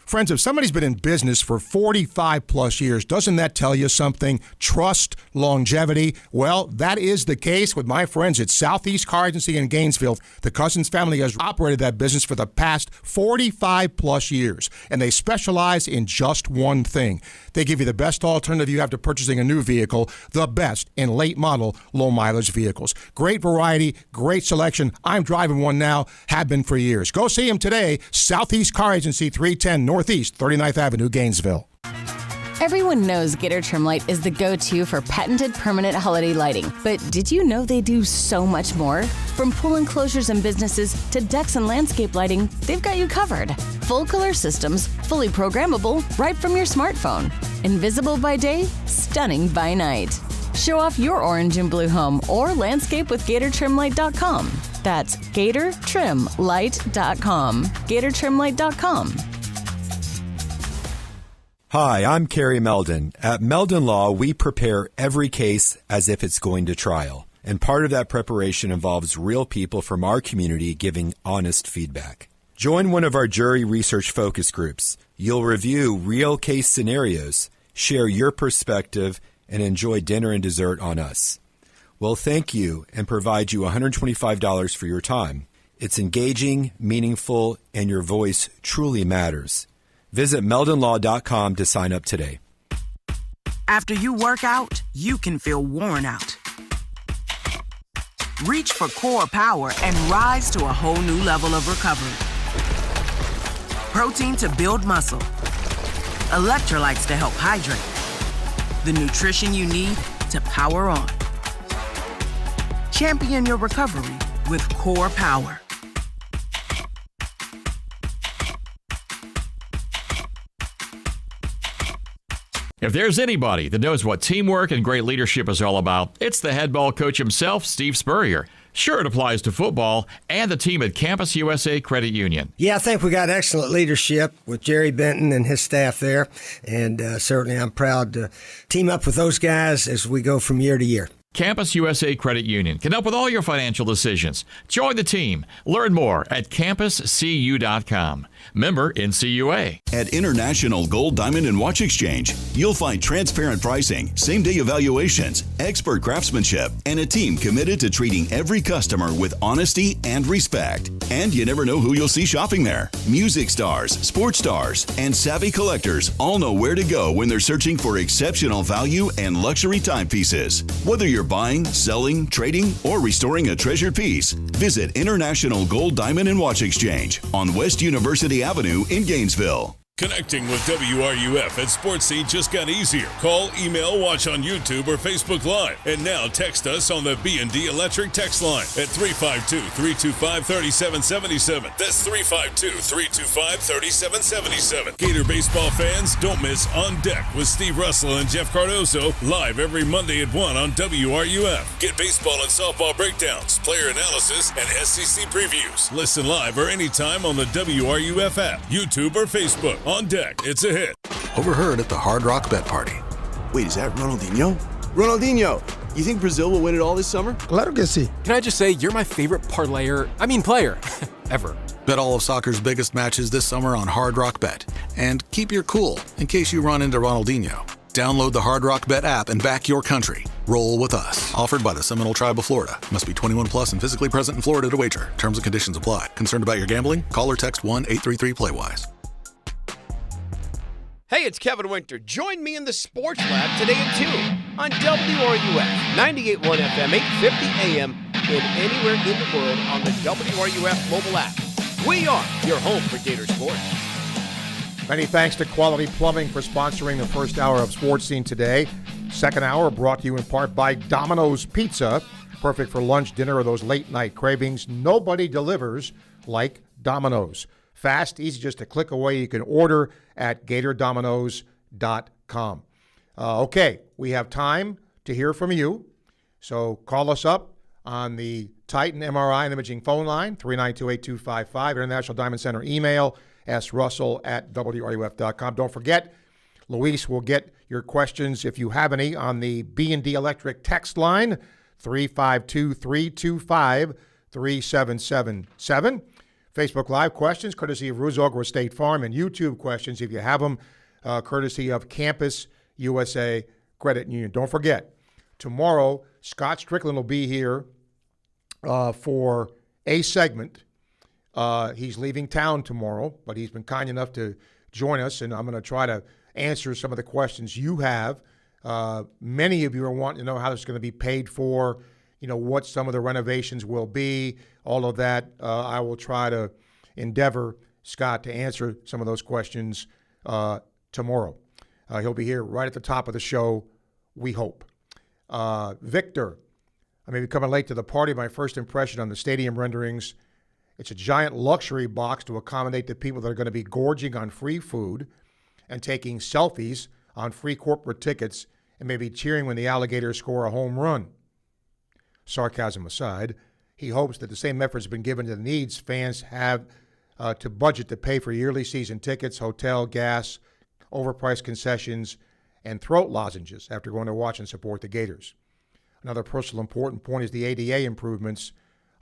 Friends, if somebody's been in business for 45 plus years, doesn't that tell you something? Trust, longevity. Well, that is the case with my friends at Southeast Car Agency in Gainesville. The Cousins family has operated that business for the past 45 plus years, and they specialize in just one thing. They give you the best alternative you have to purchasing a new vehicle, the best in late model, low mileage vehicles. Great variety, great selection. I'm driving one now, have been for years. Go see them today, Southeast Car Agency, 310 Northeast 39th Avenue, Gainesville. Everyone knows Gator Trim Light is the go-to for patented permanent holiday lighting. But did you know they do so much more? From pool enclosures and businesses to decks and landscape lighting, they've got you covered. Full color systems, fully programmable, right from your smartphone. Invisible by day, stunning by night. Show off your orange and blue home or landscape with GatorTrimLight.com. That's GatorTrimLight.com. GatorTrimLight.com. Hi, I'm Kerry Meldon. At Meldon Law, we prepare every case as if it's going to trial. And part of that preparation involves real people from our community giving honest feedback. Join one of our jury research focus groups. You'll review real case scenarios, share your perspective, and enjoy dinner and dessert on us. We'll thank you and provide you $125 for your time. It's engaging, meaningful, and your voice truly matters. Visit meldonlaw.com to sign up today. After you work out, you can feel worn out. Reach for core power and rise to a whole new level of recovery. Protein to build muscle. Electrolytes to help hydrate. The nutrition you need to power on. Champion your recovery with Core Power. If there's anybody that knows what teamwork and great leadership is all about, it's the head ball coach himself, Steve Spurrier. Sure, it applies to football and the team at Campus USA Credit Union. Yeah, I think we got excellent leadership with Jerry Benton and his staff there, and certainly I'm proud to team up with those guys as we go from year to year. Campus USA Credit Union can help with all your financial decisions. Join the team. Learn more at campuscu.com. Member NCUA. At International Gold, Diamond, and Watch Exchange, you'll find transparent pricing, same-day evaluations, expert craftsmanship, and a team committed to treating every customer with honesty and respect. And you never know who you'll see shopping there. Music stars, sports stars, and savvy collectors all know where to go when they're searching for exceptional value and luxury timepieces. Whether you're buying, selling, trading, or restoring a treasured piece, visit International Gold, Diamond, and Watch Exchange on West University Avenue in Gainesville. Connecting with WRUF at Sports Scene just got easier. Call, email, watch on YouTube or Facebook Live. And now text us on the B&D Electric text line at 352-325-3777. That's 352-325-3777. Gator baseball fans, don't miss On Deck with Steve Russell and Jeff Cardoso live every Monday at 1 on WRUF. Get baseball and softball breakdowns, player analysis, and SEC previews. Listen live or anytime on the WRUF app, YouTube, or Facebook. On Deck, it's a hit. Overheard at the Hard Rock Bet Party. Wait, is that Ronaldinho? Ronaldinho! You think Brazil will win it all this summer? Claro que sí. Can I just say, you're my favorite player, ever. Bet all of soccer's biggest matches this summer on Hard Rock Bet. And keep your cool in case you run into Ronaldinho. Download the Hard Rock Bet app and back your country. Roll with us. Offered by the Seminole Tribe of Florida. Must be 21 plus and physically present in Florida to wager. Terms and conditions apply. Concerned about your gambling? Call or text 1-833-PLAY-WISE. Hey, it's Kevin Winter. Join me in the Sports Lab today at 2 on WRUF 98.1 FM, 850 AM, and anywhere in the world on the WRUF mobile app. We are your home for Gator Sports. Many thanks to Quality Plumbing for sponsoring the first hour of Sports Scene today. Second hour brought to you in part by Domino's Pizza. Perfect for lunch, dinner, or those late-night cravings. Nobody delivers like Domino's. Fast, easy, just a click away. You can order at GatorDominoes.com. Okay, we have time to hear from you. So call us up on the Titan MRI and Imaging phone line, 392-8255. International Diamond Center email, srussell@wruf.com. Don't forget, Luis will get your questions, if you have any, on the B&D Electric text line, 352-325-3777. Facebook Live questions, courtesy of Ruzog State Farm, and YouTube questions, if you have them, courtesy of Campus USA Credit Union. Don't forget, tomorrow, Scott Strickland will be here for a segment. He's leaving town tomorrow, but he's been kind enough to join us, and I'm going to try to answer some of the questions you have. Many of you are wanting to know how this is going to be paid for, what some of the renovations will be, all of that. I will try to endeavor, Scott, to answer some of those questions tomorrow. He'll be here right at the top of the show, we hope. Victor, I may be coming late to the party. My first impression on the stadium renderings, it's a giant luxury box to accommodate the people that are going to be gorging on free food and taking selfies on free corporate tickets and maybe cheering when the Alligators score a home run. Sarcasm aside, he hopes that the same effort has been given to the needs fans have to budget to pay for yearly season tickets, hotel, gas, overpriced concessions, and throat lozenges after going to watch and support the Gators. Another personal important point is the ADA improvements.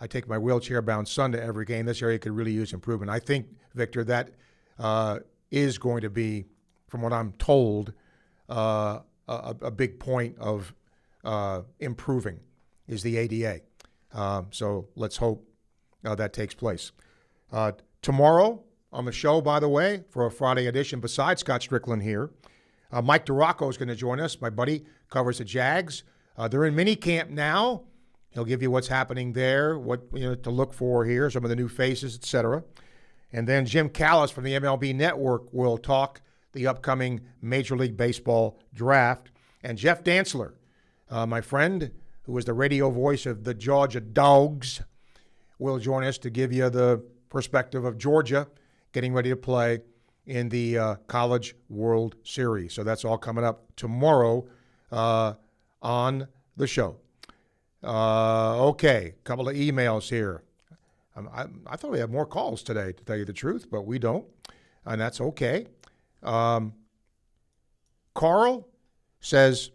I take my wheelchair-bound son to every game. This area could really use improvement. I think, Victor, that is going to be, from what I'm told, a big point of improving is the ADA. So let's hope that takes place. Tomorrow on the show, by the way, for a Friday edition, besides Scott Strickland here, Mike DeRocco is going to join us. My buddy covers the Jags. They're in mini camp now. He'll give you what's happening there, what to look for here, some of the new faces, etc. And then Jim Callis from the MLB Network will talk the upcoming Major League Baseball draft. And Jeff Dantzler, my friend, who is the radio voice of the Georgia Dogs, will join us to give you the perspective of Georgia getting ready to play in the College World Series. So that's all coming up tomorrow on the show. Okay, a couple of emails here. I thought we had more calls today, to tell you the truth, but we don't, and that's okay. Carl says,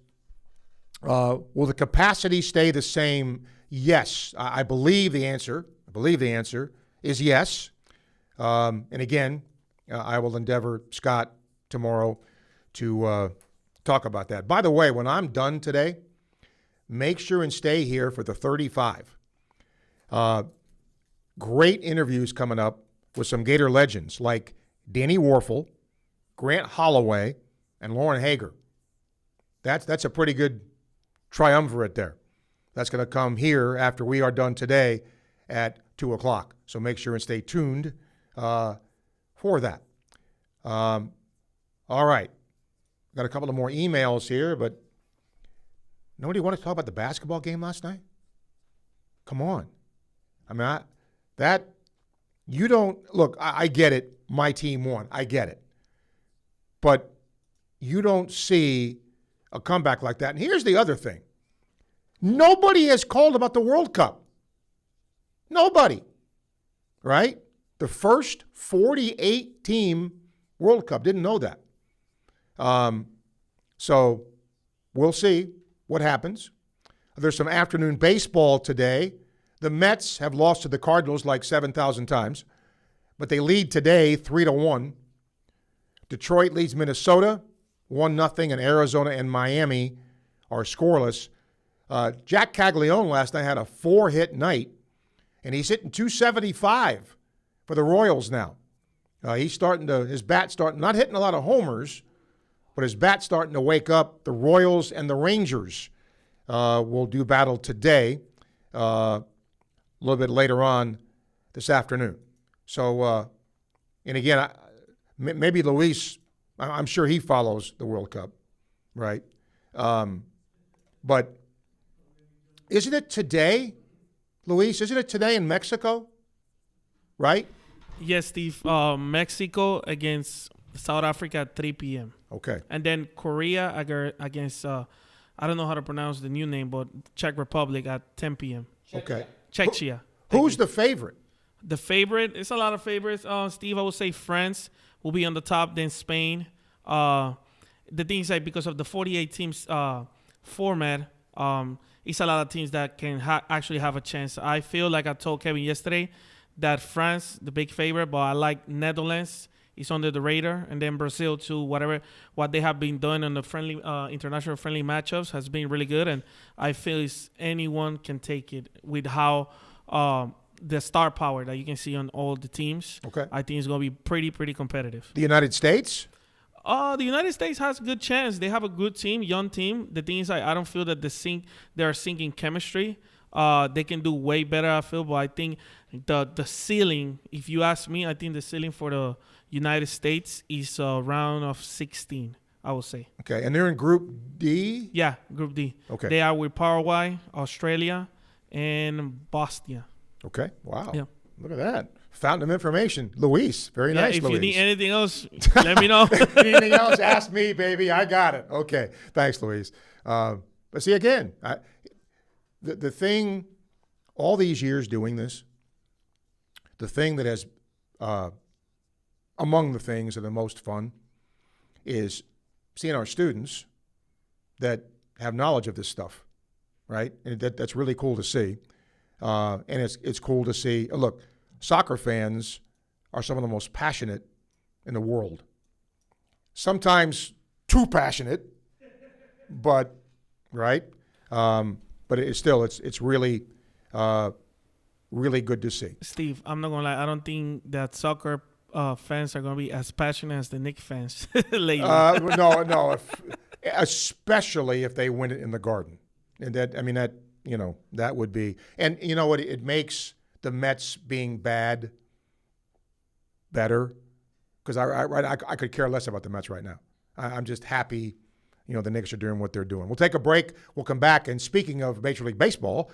will the capacity stay the same? Yes. I believe the answer is yes. And again, I will endeavor, Scott, tomorrow to talk about that. By the way, when I'm done today, make sure and stay here for the 35. Great interviews coming up with some Gator legends like Danny Warfel, Grant Holloway, and Lauren Hager. That's a pretty good triumvirate there. That's going to come here after we are done today at 2 o'clock. So make sure and stay tuned for that. All right. Got a couple of more emails here, but nobody want to talk about the basketball game last night? Come on. I mean, I get it. My team won. I get it. But you don't see a comeback like that. And here's the other thing. Nobody has called about the World Cup. Nobody. Right? The first 48-team World Cup. Didn't know that. So we'll see what happens. There's some afternoon baseball today. The Mets have lost to the Cardinals like 7,000 times, but they lead today 3-1. Detroit leads Minnesota 1-0, and Arizona and Miami are scoreless. Jack Caglione last night had a 4-hit night, and he's hitting .275 for the Royals now. His bat's starting, not hitting a lot of homers, but his bat's starting to wake up. The Royals and the Rangers will do battle today, a little bit later on this afternoon. So, and again, maybe Luis, I'm sure he follows the World Cup, right? But isn't it today, Luis? Isn't it today in Mexico, right? Yes, Steve. Mexico against South Africa at 3 p.m. Okay. And then Korea against, I don't know how to pronounce the new name, but Czech Republic at 10 p.m. Okay. Czechia. Who's the favorite? The favorite, it's a lot of favorites. Steve, I would say France will be on the top, then Spain. The thing is, like, because of the 48 teams format, it's a lot of teams that can actually have a chance. I feel like I told Kevin yesterday that France, the big favorite, but I like Netherlands. It's under the radar, and then Brazil too. What they have been doing on the friendly, international friendly matchups has been really good, and I feel anyone can take it with how the star power that you can see on all the teams. Okay, I think it's going to be pretty competitive. The United States. The United States has a good chance. They have a good team, young team. The thing is, I don't feel that they are syncing chemistry. They can do way better, I feel, but I think the ceiling, if you ask me, I think the ceiling for the United States is a round of 16, I would say. Okay, and they're in Group D? Yeah, Group D. Okay. They are with Paraguay, Australia, and Bosnia. Okay, wow. Yeah. Look at that. Fountain of information. Luis, very nice, if Luis. You need anything else, let me know. Anything else, ask me, baby. I got it. Okay, thanks, Luis. But see, again, the thing, all these years doing this, the thing that has, among the things that are the most fun is seeing our students that have knowledge of this stuff, right? And that's really cool to see. And it's cool to see. Look, soccer fans are some of the most passionate in the world. Sometimes too passionate, but right. But it's still it's really really good to see. Steve, I'm not gonna lie. I don't think that soccer fans are gonna be as passionate as the Knicks fans lately. No, especially if they win it in the Garden, and that would be. And you know what? It makes the Mets being bad better, because I could care less about the Mets right now. I'm just happy, the Knicks are doing what they're doing. We'll take a break. We'll come back. And speaking of Major League Baseball,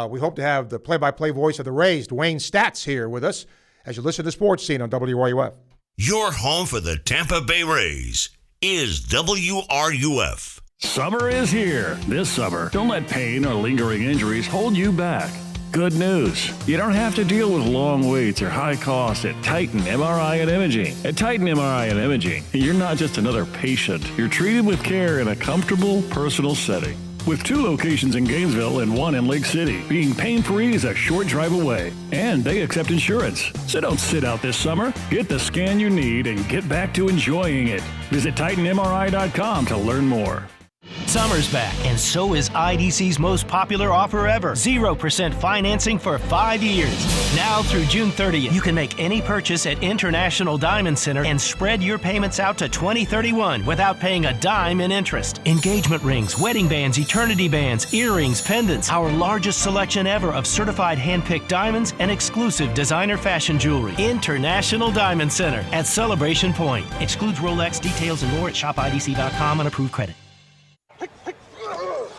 we hope to have the play-by-play voice of the Rays, Dwayne Statz, here with us as you listen to Sports Scene on WRUF. Your home for the Tampa Bay Rays is WRUF. Summer is here. This summer, don't let pain or lingering injuries hold you back. Good news. You don't have to deal with long waits or high costs at Titan MRI and Imaging. At Titan MRI and Imaging, you're not just another patient. You're treated with care in a comfortable, personal setting. With 2 locations in Gainesville and 1 in Lake City, being pain-free is a short drive away. And they accept insurance. So don't sit out this summer. Get the scan you need and get back to enjoying it. Visit TitanMRI.com to learn more. Summer's back, and so is IDC's most popular offer ever. 0% financing for 5 years. Now through June 30th, you can make any purchase at International Diamond Center and spread your payments out to 2031 without paying a dime in interest. Engagement rings, wedding bands, eternity bands, earrings, pendants, our largest selection ever of certified hand-picked diamonds and exclusive designer fashion jewelry. International Diamond Center at Celebration Point. Excludes Rolex. Details and more at shopidc.com on approved credit.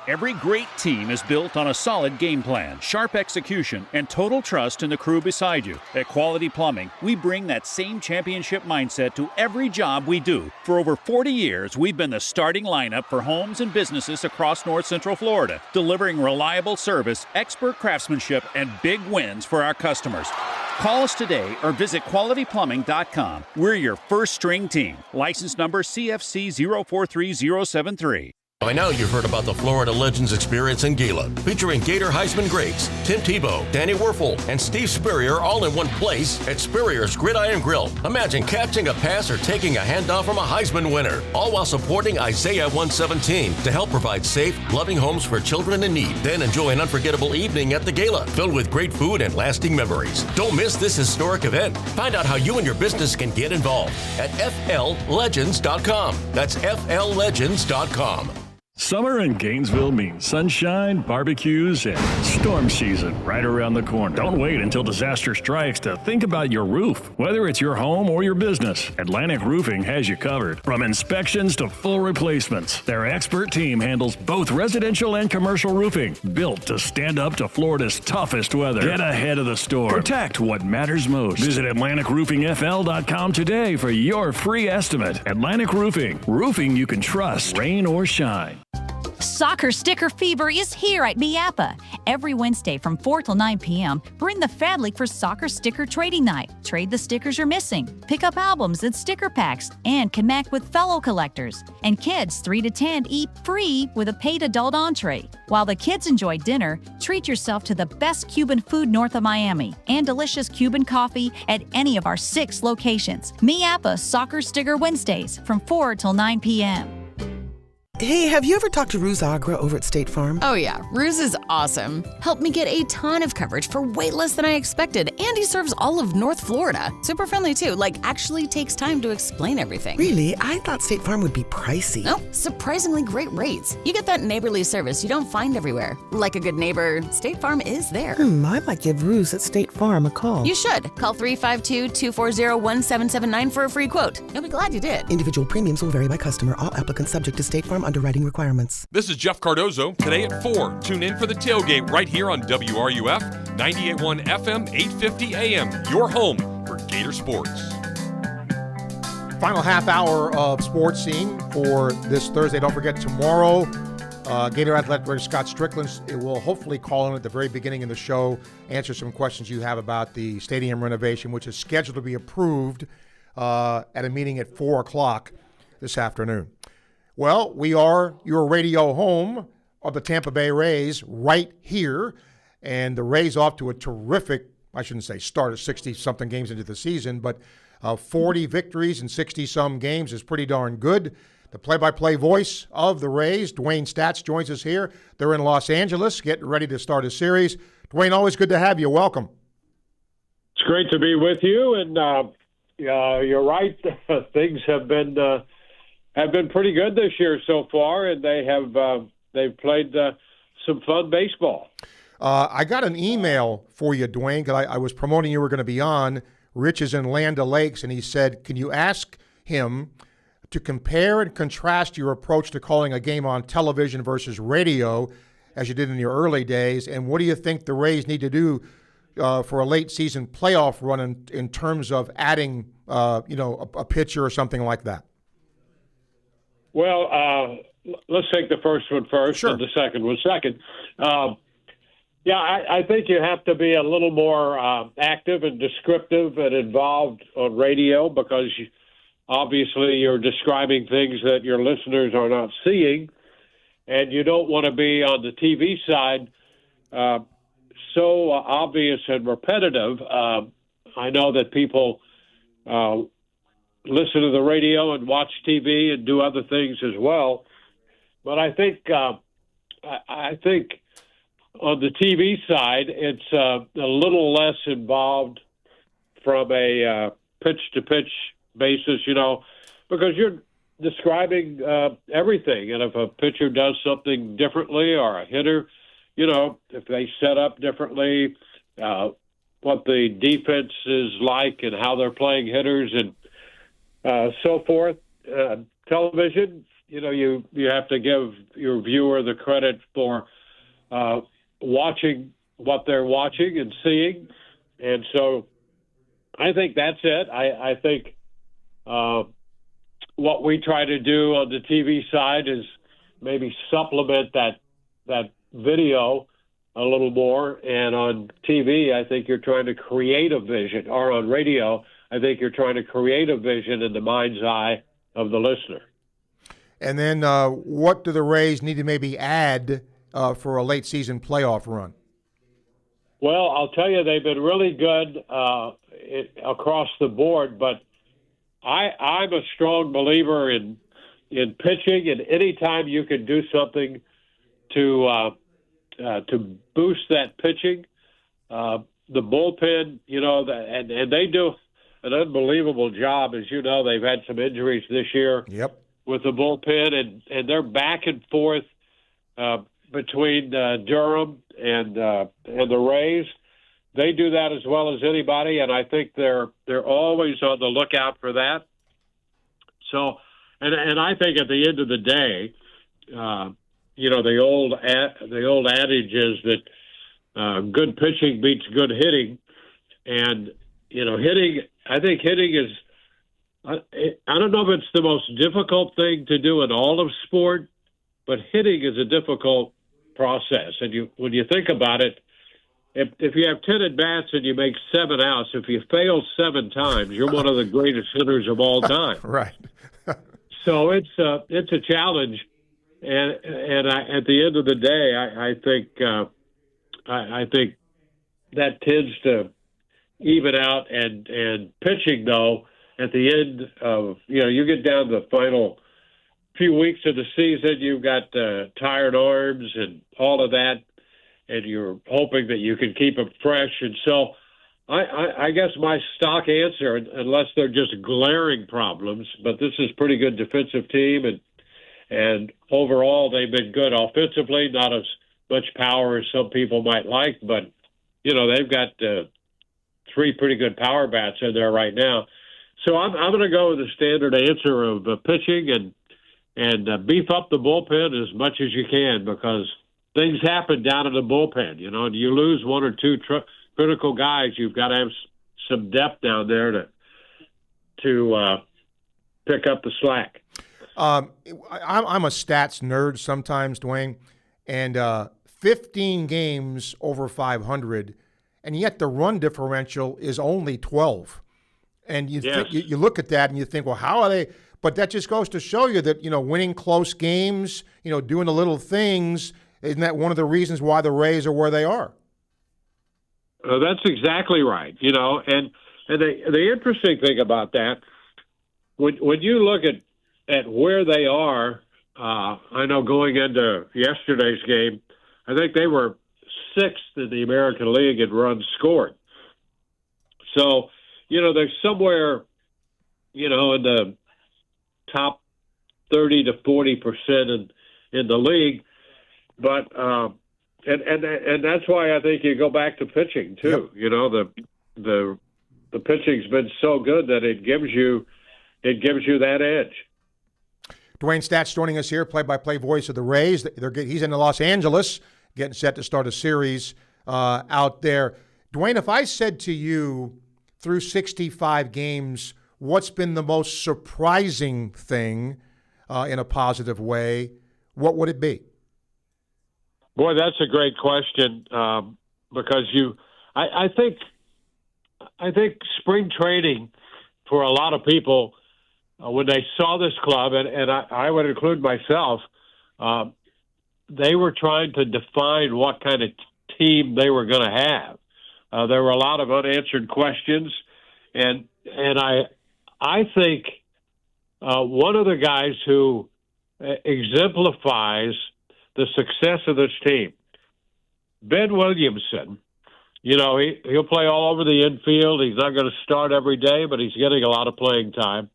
Every great team is built on a solid game plan, sharp execution, and total trust in the crew beside you. At Quality Plumbing, we bring that same championship mindset to every job we do. For over 40 years, we've been the starting lineup for homes and businesses across North Central Florida, delivering reliable service, expert craftsmanship, and big wins for our customers. Call us today or visit qualityplumbing.com. We're your first string team. License number CFC 043073. By now you've heard about the Florida Legends Experience in Gila, featuring Gator Heisman greats Tim Tebow, Danny Werfel, and Steve Spurrier all in one place at Spurrier's Gridiron Grill. Imagine catching a pass or taking a handoff from a Heisman winner, all while supporting Isaiah 117 to help provide safe, loving homes for children in need. Then enjoy an unforgettable evening at the Gala, filled with great food and lasting memories. Don't miss this historic event. Find out how you and your business can get involved at FLLegends.com. That's FLLegends.com. Summer in Gainesville means sunshine, barbecues, and storm season right around the corner. Don't wait until disaster strikes to think about your roof. Whether it's your home or your business, Atlantic Roofing has you covered. From inspections to full replacements, their expert team handles both residential and commercial roofing, built to stand up to Florida's toughest weather. Get ahead of the storm. Protect what matters most. Visit AtlanticRoofingFL.com today for your free estimate. Atlantic Roofing. Roofing you can trust, rain or shine. Soccer sticker fever is here at MIAPA. Every Wednesday from 4 till 9 p.m., we're in the Fad League for Soccer Sticker Trading Night. Trade the stickers you're missing, pick up albums and sticker packs, and connect with fellow collectors. And kids 3 to 10 eat free with a paid adult entree. While the kids enjoy dinner, treat yourself to the best Cuban food north of Miami and delicious Cuban coffee at any of our 6 locations. MIAPA Soccer Sticker Wednesdays from 4 till 9 p.m. Hey, have you ever talked to Ruse Agra over at State Farm? Oh yeah, Ruse is awesome. Helped me get a ton of coverage for way less than I expected, and he serves all of North Florida. Super friendly too, actually takes time to explain everything. Really? I thought State Farm would be pricey. No, surprisingly great rates. You get that neighborly service you don't find everywhere. Like a good neighbor, State Farm is there. I might give Ruse at State Farm a call. You should. Call 352-240-1779 for a free quote. You'll be glad you did. Individual premiums will vary by customer. All applicants subject to State Farm underwriting requirements. This is Jeff Cardozo. Today at 4, tune in for the tailgate right here on WRUF 98.1 FM, 850 AM. Your home for Gator Sports. Final half hour of sports scene for this Thursday. Don't forget, tomorrow, Gator Athletic Director Scott Strickland will hopefully call in at the very beginning of the show, answer some questions you have about the stadium renovation, which is scheduled to be approved at a meeting at 4 o'clock this afternoon. Well, we are your radio home of the Tampa Bay Rays right here, and the Rays off to a terrific, I shouldn't say start of 60-something games into the season, but 40 victories in 60-some games is pretty darn good. The play-by-play voice of the Rays, Dwayne Statz, joins us here. They're in Los Angeles, getting ready to start a series. Dwayne, always good to have you. Welcome. It's great to be with you, and you're right. Things have been pretty good this year so far, and they've played some fun baseball. I got an email for you, Dwayne, because I was promoting you were going to be on. Rich is in Land O'Lakes, and he said, can you ask him to compare and contrast your approach to calling a game on television versus radio, as you did in your early days, and what do you think the Rays need to do for a late-season playoff run in terms of adding a pitcher or something like that? Well, let's take the first one first and the second one second. I think you have to be a little more active and descriptive and involved on radio because obviously you're describing things that your listeners are not seeing, and you don't want to be on the TV side so obvious and repetitive. I know that people listen to the radio and watch TV and do other things as well. But I think on the TV side, it's a little less involved from a pitch-to-pitch basis, because you're describing everything. And if a pitcher does something differently or a hitter, if they set up differently, what the defense is like and how they're playing hitters and so forth. Television, you have to give your viewer the credit for watching what they're watching and seeing. And so I think that's it. I think what we try to do on the TV side is maybe supplement that video a little more. And on TV, I think you're trying to create a vision, or on radio, I think you're trying to create a vision in the mind's eye of the listener. And then what do the Rays need to maybe add for a late-season playoff run? Well, I'll tell you, they've been really good across the board, but I'm a strong believer in pitching, and anytime you can do something to boost that pitching, the bullpen, and they do an unbelievable job. As you know, they've had some injuries this year with the bullpen, and they're back and forth between Durham and the Rays. They do that as well as anybody, and I think they're always on the lookout for that. So, and I think at the end of the day, the old adage is that good pitching beats good hitting, and hitting. I think hitting is. I don't know if it's the most difficult thing to do in all of sport, but hitting is a difficult process. And when you think about it, if you have 10 at-bats and you make 7 outs, if you fail 7 times, you're one of the greatest hitters of all time. Right. So it's a challenge, and at the end of the day, I think that tends to even out. And pitching, though, at the end of you get down to the final few weeks of the season, you've got tired arms and all of that, and you're hoping that you can keep them fresh. And so I guess my stock answer, unless they're just glaring problems, but this is a pretty good defensive team, and overall they've been good offensively, not as much power as some people might like, but, they've got 3 pretty good power bats in there right now. So I'm going to go with the standard answer of pitching and beef up the bullpen as much as you can, because things happen down in the bullpen, and you lose 1 or 2 critical guys. You've got to have some depth down there to pick up the slack. I'm a stats nerd sometimes, Dwayne, and 15 games over 500, and yet the run differential is only 12. And you look at that and you think, well, how are they? But that just goes to show you that, winning close games, doing the little things, isn't that one of the reasons why the Rays are where they are? That's exactly right. And the interesting thing about that, when you look at where they are, I know going into yesterday's game, I think they were 6th in the American League in runs scored. So, they're somewhere, in the top 30 to 40% in the league. But and that's why I think you go back to pitching too. Yep. The pitching's been so good that it gives you that edge. Dwayne Stats joining us here, play-by-play voice of the Rays. He's in Los Angeles, getting set to start a series out there. Dwayne, if I said to you through 65 games, what's been the most surprising thing in a positive way, what would it be? Boy, that's a great question, because I think spring training for a lot of people, when they saw this club, and I would include myself, they were trying to define what kind of team they were going to have. There were a lot of unanswered questions, and I think one of the guys who exemplifies the success of this team, Ben Williamson. He'll play all over the infield. He's not going to start every day, but he's getting a lot of playing time.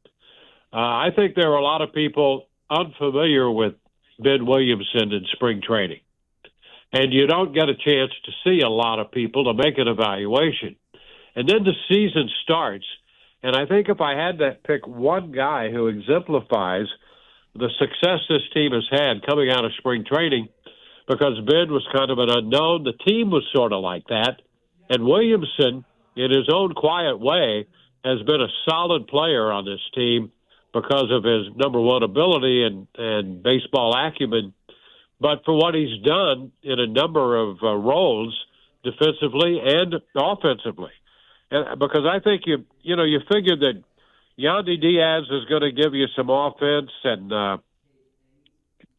I think there are a lot of people unfamiliar with Ben Williamson in spring training. And you don't get a chance to see a lot of people to make an evaluation. And then the season starts, and I think if I had to pick one guy who exemplifies the success this team has had coming out of spring training, because Ben was kind of an unknown, the team was sort of like that, and Williamson, in his own quiet way, has been a solid player on this team because of his number one ability and baseball acumen. But for what he's done in a number of roles, defensively and offensively, and because I think you figure that Yandy Diaz is going to give you some offense, and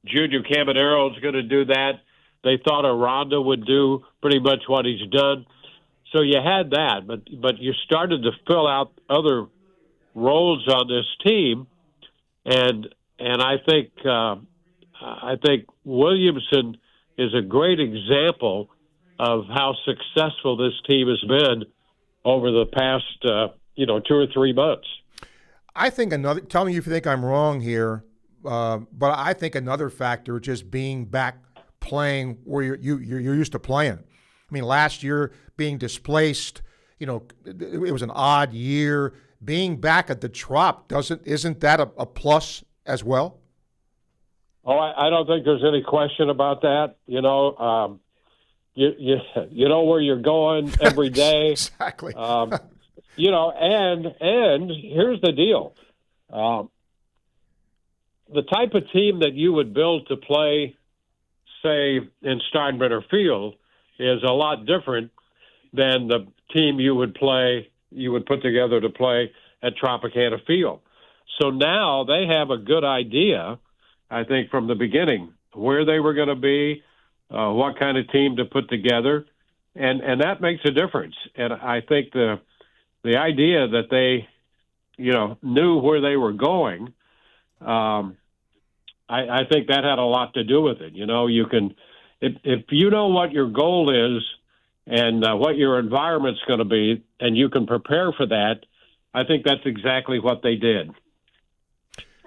Junior Caminero is going to do that. They thought Aranda would do pretty much what he's done. So you had that, but you started to fill out other roles on this team, and I think Williamson is a great example of how successful this team has been over the past 2 or 3 months. I think tell me if you think I'm wrong here, but I think another factor is just being back playing where you're used to playing. I mean, last year being displaced, it was an odd year. Being back at the Trop, isn't that a plus as well? Oh, I don't think there's any question about that. You know where you're going every day. Exactly. And here's the deal. the type of team that you would build to play, say, in Steinbrenner Field is a lot different than the team you would put together to play at Tropicana Field. So now they have a good idea, I think, from the beginning, where they were going to be, what kind of team to put together, and that makes a difference. And I think the idea that they, knew where they were going, I think that had a lot to do with it. You can, if you know what your goal is and what your environment's going to be, and you can prepare for that, I think that's exactly what they did.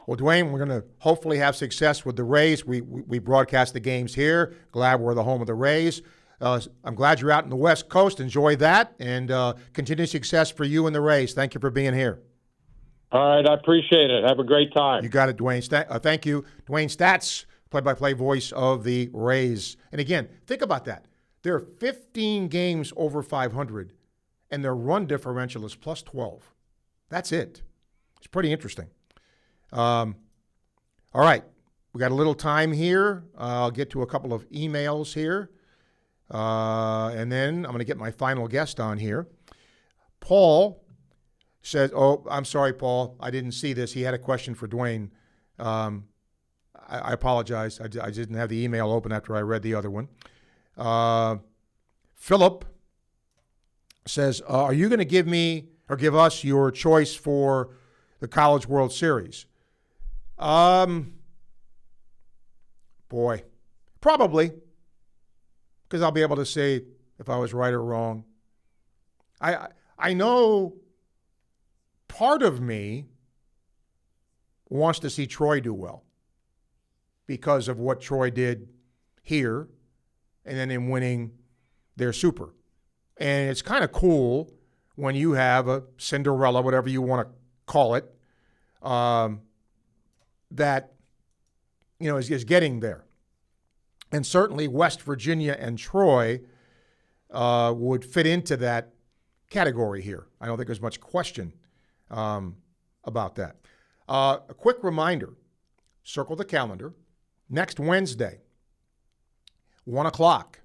Well, Dwayne, we're going to hopefully have success with the Rays. We broadcast the games here. Glad we're the home of the Rays. I'm glad you're out in the West Coast. Enjoy that, and continued success for you and the Rays. Thank you for being here. All right, I appreciate it. Have a great time. You got it, Dwayne. Thank you. Dwayne Stats, play-by-play voice of the Rays. And again, think about that. There are 15 games over 500, and their run differential is plus 12. That's it. It's pretty interesting. All right. We got a little time here. I'll get to a couple of emails here. And then I'm going to get my final guest on here. Paul says, I'm sorry, Paul. I didn't see this. He had a question for Dwayne. I apologize. I didn't have the email open after I read the other one. Philip says, are you going to give me or give us your choice for the College World Series? Boy, probably, because I'll be able to say if I was right or wrong. I know part of me wants to see Troy do well because of what Troy did here and then in winning their Super. And it's kind of cool when you have a Cinderella, whatever you want to call it, that, is getting there. And certainly West Virginia and Troy would fit into that category here. I don't think there's much question about that. A quick reminder, circle the calendar. Next Wednesday, 1 o'clock,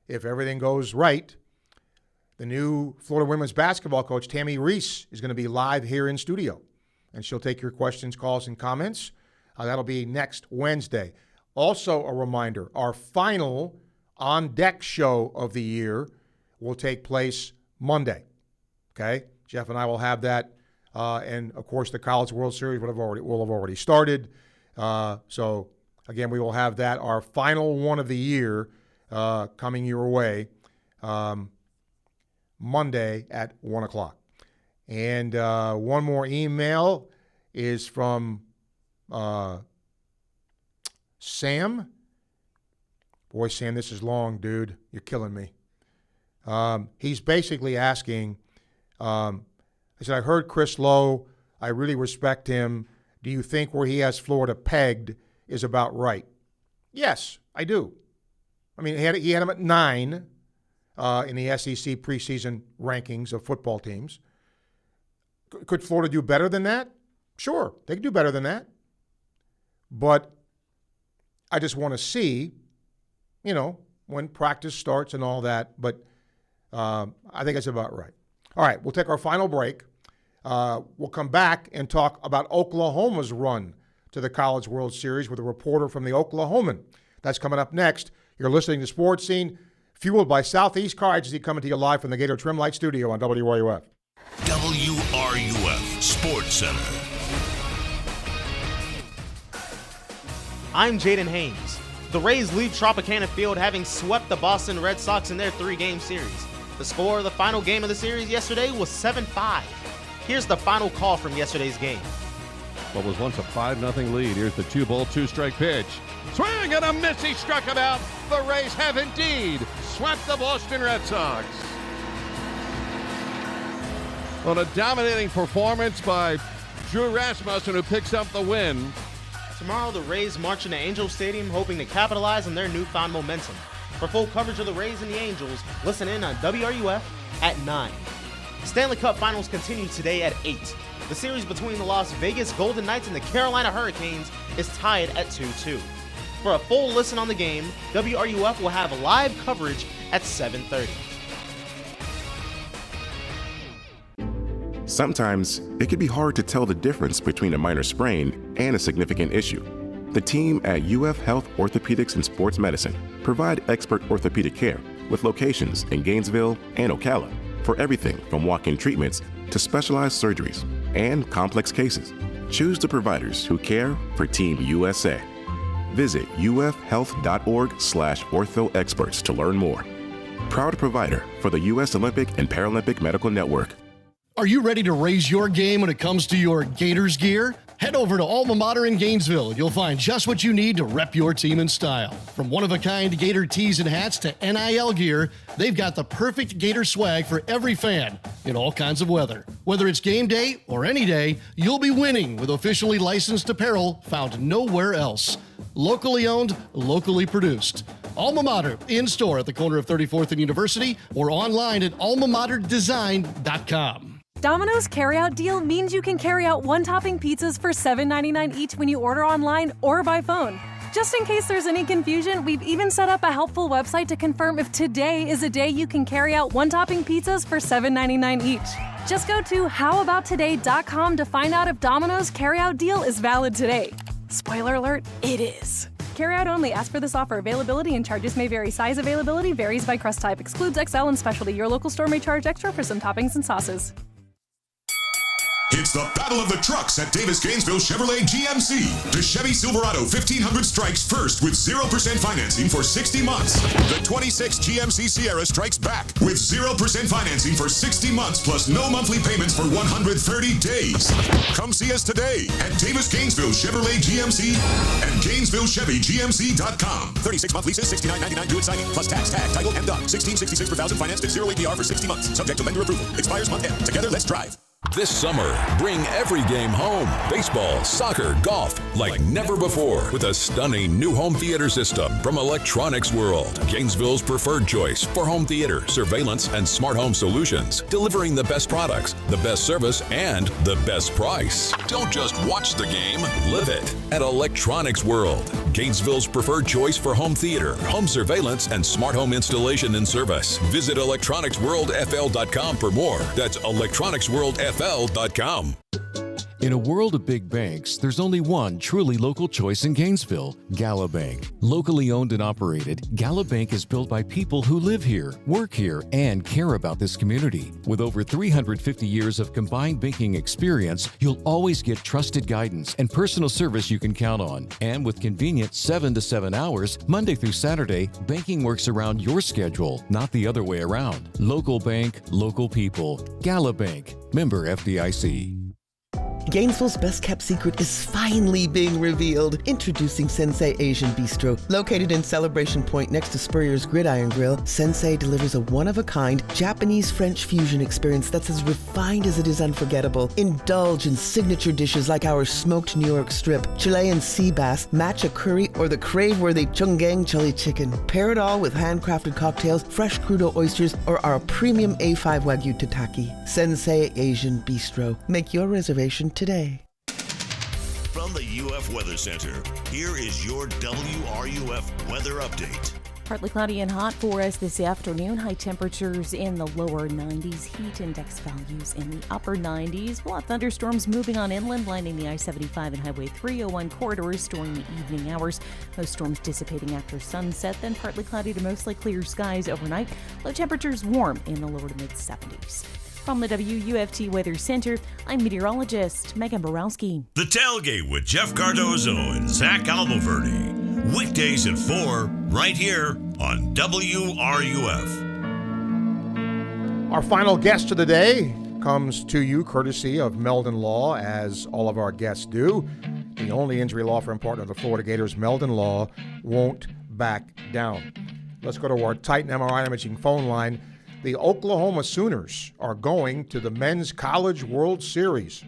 if everything goes right, the new Florida women's basketball coach, Tammy Reese, is going to be live here in studio. And she'll take your questions, calls, and comments. That'll be next Wednesday. Also a reminder, our final on-deck show of the year will take place Monday. Okay? Jeff and I will have that. And, of course, the College World Series will have already started. So, again, we will have that, our final one of the year, coming your way Monday at 1 o'clock. And one more email is from Sam. Boy, Sam, this is long, dude. You're killing me. He's basically asking, I said, I heard Chris Lowe. I really respect him. Do you think where he has Florida pegged is about right? Yes, I do. I mean, he had him at 9 in the SEC preseason rankings of football teams. Could Florida do better than that? Sure, they could do better than that. But I just want to see, when practice starts and all that. But I think that's about right. All right, we'll take our final break. We'll come back and talk about Oklahoma's run to the College World Series with a reporter from the Oklahoman. That's coming up next. You're listening to Sports Scene, fueled by Southeast Car Agency, coming to you live from the Gator Trim Light Studio on WRUF. WRUF Sports Center. I'm Jaden Haynes. The Rays leave Tropicana Field having swept the Boston Red Sox in their 3-game series. The score of the final game of the series yesterday was 7-5. Here's the final call from yesterday's game. What was once a 5-0 lead. Here's the 2-ball, 2-strike pitch. Swing and a miss. He struck him out. The Rays have indeed swept the Boston Red Sox. On a dominating performance by Drew Rasmussen, who picks up the win. Tomorrow, the Rays march into Angel Stadium hoping to capitalize on their newfound momentum. For full coverage of the Rays and the Angels, listen in on WRUF at 9. Stanley Cup Finals continue today at 8. The series between the Las Vegas Golden Knights and the Carolina Hurricanes is tied at 2-2. For a full listen on the game, WRUF will have live coverage at 7:30. Sometimes it can be hard to tell the difference between a minor sprain and a significant issue. The team at UF Health Orthopedics and Sports Medicine provide expert orthopedic care with locations in Gainesville and Ocala for everything from walk-in treatments to specialized surgeries and complex cases. Choose the providers who care for Team USA. Visit ufhealth.org/orthoexperts to learn more. Proud provider for the U.S. Olympic and Paralympic Medical Network. Are you ready to raise your game when it comes to your Gators gear? Head over to Alma Mater in Gainesville. You'll find just what you need to rep your team in style. From one-of-a-kind Gator tees and hats to NIL gear, they've got the perfect Gator swag for every fan in all kinds of weather. Whether it's game day or any day, you'll be winning with officially licensed apparel found nowhere else. Locally owned, locally produced. Alma Mater, in-store at the corner of 34th and University or online at almamaterdesign.com. Domino's carryout deal means you can carry out one-topping pizzas for $7.99 each when you order online or by phone. Just in case there's any confusion, we've even set up a helpful website to confirm if today is a day you can carry out one-topping pizzas for $7.99 each. Just go to howaboutoday.com to find out if Domino's carryout deal is valid today. Spoiler alert, it is. Carryout only. Ask for this offer. Availability and charges may vary. Size availability varies by crust type. Excludes XL and specialty. Your local store may charge extra for some toppings and sauces. It's the Battle of the Trucks at Davis Gainesville Chevrolet GMC. The Chevy Silverado 1500 strikes first with 0% financing for 60 months. The 26 GMC Sierra strikes back with 0% financing for 60 months plus no monthly payments for 130 days. Come see us today at Davis Gainesville Chevrolet GMC and GainesvilleChevyGMC.com. 36-month leases, $69.99 due at signing, plus tax, tag, title, and dock. $16.66 per thousand financed at 0 APR for 60 months. Subject to lender approval. Expires month end. Together, let's drive. This summer, bring every game home. Baseball, soccer, golf, like never before with a stunning new home theater system from Electronics World, Gainesville's preferred choice for home theater, surveillance, and smart home solutions, delivering the best products, the best service, and the best price. Don't just watch the game, live it at Electronics World, Gainesville's preferred choice for home theater, home surveillance, and smart home installation and service. Visit electronicsworldfl.com for more. That's electronicsworldfl.com. In a world of big banks, there's only one truly local choice in Gainesville, Gala Bank. Locally owned and operated, Gala Bank is built by people who live here, work here, and care about this community. With over 350 years of combined banking experience, you'll always get trusted guidance and personal service you can count on. And with convenient 7 to 7 hours, Monday through Saturday, banking works around your schedule, not the other way around. Local bank, local people. Gala Bank. Member FDIC. Gainesville's best-kept secret is finally being revealed. Introducing Sensei Asian Bistro. Located in Celebration Point next to Spurrier's Gridiron Grill, Sensei delivers a one-of-a-kind Japanese-French fusion experience that's as refined as it is unforgettable. Indulge in signature dishes like our smoked New York strip, Chilean sea bass, matcha curry, or the crave-worthy Chunggang chili chicken. Pair it all with handcrafted cocktails, fresh crudo oysters, or our premium A5 Wagyu tataki. Sensei Asian Bistro. Make your reservation today. From the UF Weather Center, here is your WRUF weather update. Partly cloudy and hot for us this afternoon. High temperatures in the lower 90s. Heat index values in the upper 90s. We'll have thunderstorms moving on inland, lining the I-75 and Highway 301 corridors during the evening hours. Most storms dissipating after sunset, then partly cloudy to mostly clear skies overnight. Low temperatures warm in the lower to mid-70s. From the WUFT Weather Center, I'm meteorologist Megan Borowski. The Tailgate with Jeff Cardozo and Zach Almoverdi. Weekdays at 4, right here on WRUF. Our final guest of the day comes to you courtesy of Meldon Law, as all of our guests do. The only injury law firm partner of the Florida Gators, Meldon Law, won't back down. Let's go to our Titan MRI imaging phone line. The Oklahoma Sooners are going to the Men's College World Series.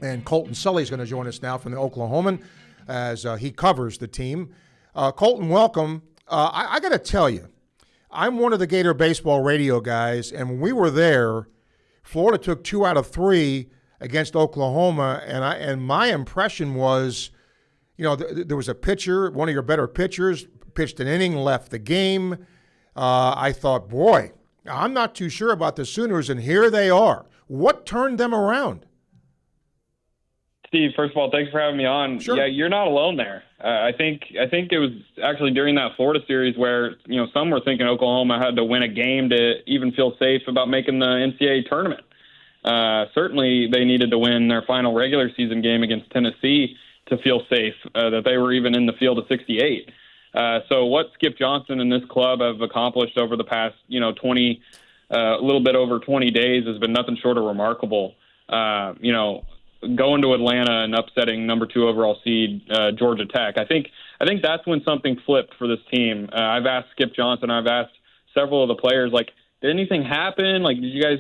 And Colton Sully is going to join us now from the Oklahoman as he covers the team. Colton, welcome. I got to tell you, I'm one of the Gator baseball radio guys, and when we were there, Florida took 2 out of 3 against Oklahoma, and my impression was, there was a pitcher, one of your better pitchers, pitched an inning, left the game. I thought, boy, I'm not too sure about the Sooners, and here they are. What turned them around? Steve, first of all, thanks for having me on. Sure. Yeah, you're not alone there. I think it was actually during that Florida series where some were thinking Oklahoma had to win a game to even feel safe about making the NCAA tournament. Certainly, they needed to win their final regular season game against Tennessee to feel safe that they were even in the field of 68. So what Skip Johnson and this club have accomplished over the past, a little bit over 20 days has been nothing short of remarkable. Going to Atlanta and upsetting number 2 overall seed Georgia Tech. I think that's when something flipped for this team. I've asked Skip Johnson, I've asked several of the players, did anything happen? Did you guys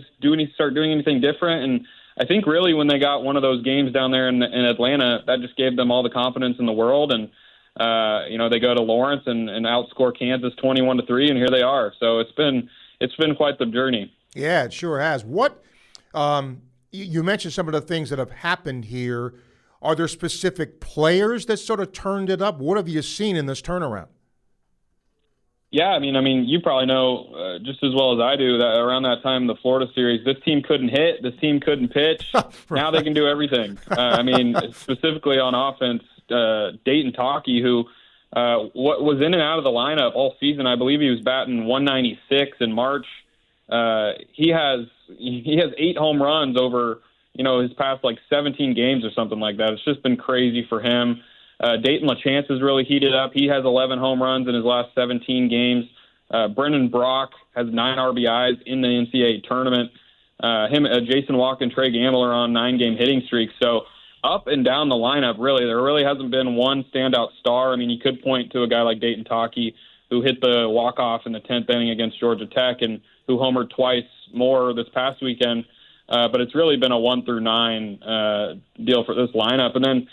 start doing anything different? And I think really when they got one of those games down there in Atlanta, that just gave them all the confidence in the world. And they go to Lawrence and outscore Kansas 21-3, and here they are. So it's been quite the journey. Yeah, it sure has. What you mentioned some of the things that have happened here. Are there specific players that sort of turned it up? What have you seen in this turnaround? Yeah, I mean, you probably know just as well as I do that around that time, the Florida series, this team couldn't hit, this team couldn't pitch. Right. Now they can do everything. Specifically on offense, Dayton Taki, who what was in and out of the lineup all season. I believe he was batting 196 in March. He has 8 home runs over his past 17 games or something like that. It's just been crazy for him. Dayton LaChance has really heated up. He has 11 home runs in his last 17 games. Brendan Brock has 9 RBIs in the NCAA tournament. Jason Walk and Trey Gamble are on 9-game hitting streaks. So up and down the lineup, really, there really hasn't been one standout star. I mean, you could point to a guy like Dayton Taki, who hit the walk-off in the 10th inning against Georgia Tech and who homered twice more this past weekend. But it's really been a 1 through 9 deal for this lineup. And then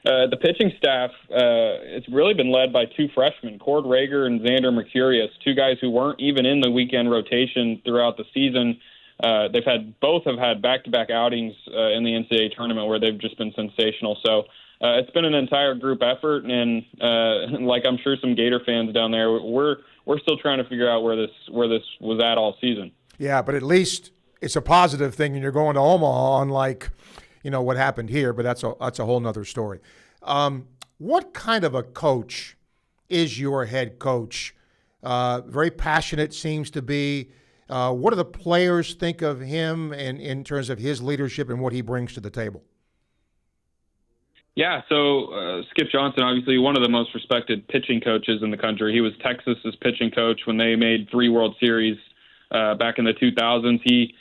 the pitching staff, it's really been led by 2 freshmen, Cord Rager and Xander Mercurius, 2 guys who weren't even in the weekend rotation throughout the season. Both have had back-to-back outings in the NCAA tournament where they've just been sensational. So it's been an entire group effort, and like I'm sure some Gator fans down there, we're still trying to figure out where this was at all season. Yeah, but at least it's a positive thing, and you're going to Omaha, unlike what happened here. But that's a whole nother story. What kind of a coach is your head coach? Very passionate, seems to be. What do the players think of him and in terms of his leadership and what he brings to the table? Yeah, so Skip Johnson, obviously one of the most respected pitching coaches in the country. He was Texas's pitching coach when they made 3 World Series back in the 2000s. He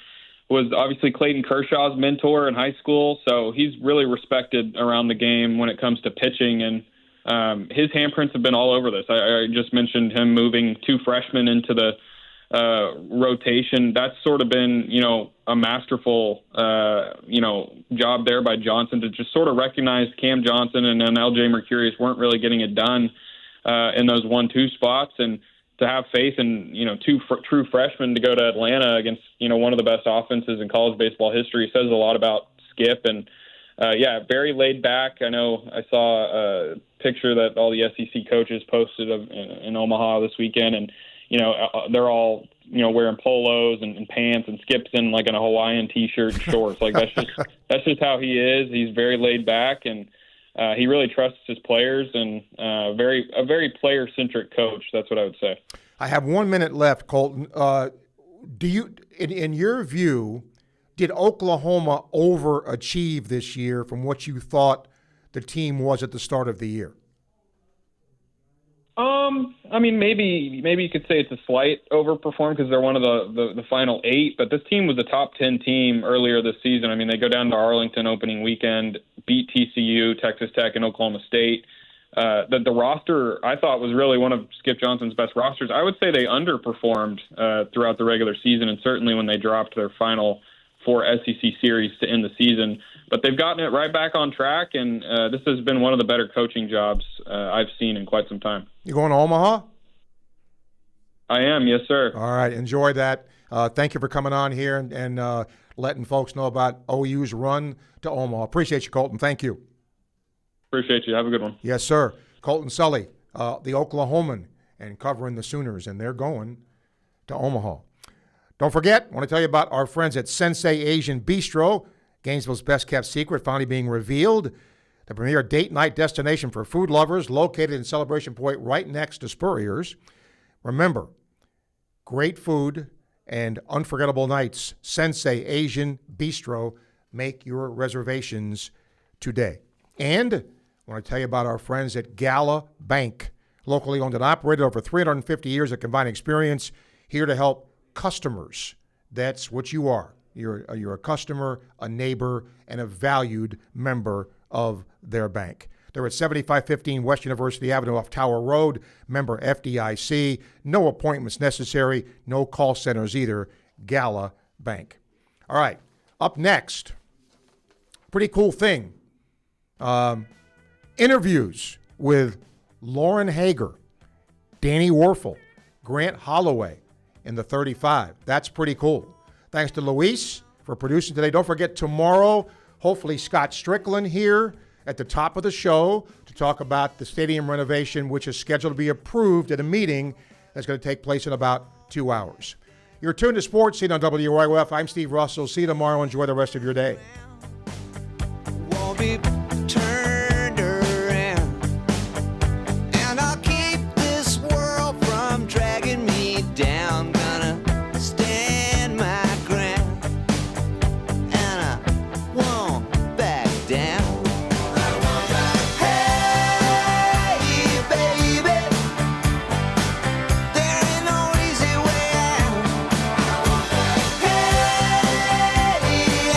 was obviously Clayton Kershaw's mentor in high school, so he's really respected around the game when it comes to pitching, and his handprints have been all over this. I just mentioned him moving 2 freshmen into the rotation. That's sort of been, a masterful, job there by Johnson to just sort of recognize Cam Johnson and then LJ Mercurius weren't really getting it done in those 1-2 spots, and to have faith in, 2 true freshmen to go to Atlanta against, one of the best offenses in college baseball history says a lot about Skip. And very laid back. I know I saw a picture that all the SEC coaches posted in Omaha this weekend, and they're all, wearing polos and pants, and Skip's in in a Hawaiian t-shirt and shorts. That's just how he is. He's very laid back, and he really trusts his players, and a very player-centric coach. That's what I would say. I have 1 minute left, Colton. Do you, in your view, did Oklahoma overachieve this year from what you thought the team was at the start of the year? Maybe you could say it's a slight overperform because they're one of the final 8, but this team was a top 10 team earlier this season. They go down to Arlington opening weekend, beat TCU, Texas Tech, and Oklahoma State. The roster, I thought, was really one of Skip Johnson's best rosters. I would say they underperformed throughout the regular season, and certainly when they dropped their final 4 SEC series to end the season. But they've gotten it right back on track, and this has been one of the better coaching jobs I've seen in quite some time. You going to Omaha? I am, yes, sir. All right, enjoy that. Thank you for coming on here and letting folks know about OU's run to Omaha. Appreciate you, Colton. Thank you. Appreciate you. Have a good one. Yes, sir. Colton Sully, the Oklahoman, and covering the Sooners, and they're going to Omaha. Don't forget, I want to tell you about our friends at Sensei Asian Bistro, Gainesville's best-kept secret finally being revealed. The premier date night destination for food lovers located in Celebration Point right next to Spurrier's. Remember, great food and unforgettable nights. Sensei Asian Bistro. Make your reservations today. And I want to tell you about our friends at Gala Bank, locally owned and operated over 350 years of combined experience, here to help customers. That's what you are. You're a customer, a neighbor, and a valued member of their bank. They're at 7515 West University Avenue off Tower Road, member FDIC. No appointments necessary, no call centers either. Gala Bank. All right, up next, pretty cool thing. Interviews with Lauren Hager, Danny Werfel, Grant Holloway in the 35. That's pretty cool. Thanks to Luis for producing today. Don't forget tomorrow, hopefully Scott Strickland here at the top of the show to talk about the stadium renovation, which is scheduled to be approved at a meeting that's going to take place in about 2 hours. You're tuned to Sports Scene on WRUF. I'm Steve Russell. See you tomorrow. Enjoy the rest of your day. Turned around, and I'll keep this world from dragging me down. Gonna stand my ground, and I won't back down. Hey, baby, there ain't no easy way out. Hey, I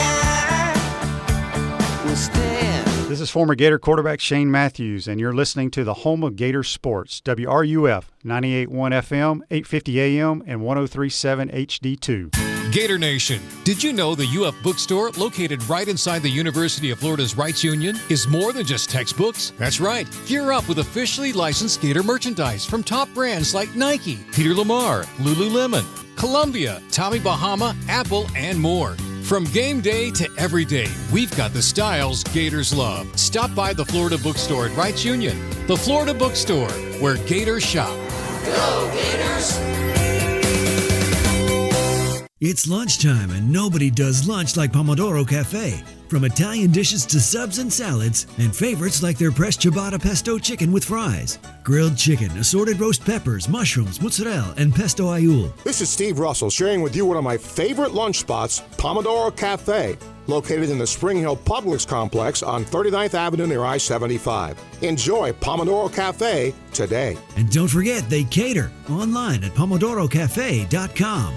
will stand. This is former Gator quarterback Shane Matthews, and you're listening to the home of Gator sports, WRUF, 98.1 FM, 850 AM, and 103.7 HD2. Gator Nation, did you know the UF bookstore, located right inside the University of Florida's Rights Union, is more than just textbooks? That's right. Gear up with officially licensed Gator merchandise from top brands like Nike, Peter Lamar, Lululemon, Columbia, Tommy Bahama, Apple, and more. From game day to every day, we've got the styles Gators love. Stop by the Florida Bookstore at Rights Union. The Florida Bookstore, where Gators shop. Go Gators! It's lunchtime and nobody does lunch like Pomodoro Cafe. From Italian dishes to subs and salads, and favorites like their pressed ciabatta pesto chicken with fries, grilled chicken, assorted roast peppers, mushrooms, mozzarella, and pesto aioli. This is Steve Russell sharing with you one of my favorite lunch spots, Pomodoro Cafe, located in the Spring Hill Publix complex on 39th Avenue near I-75. Enjoy Pomodoro Cafe today. And don't forget, they cater online at pomodorocafe.com.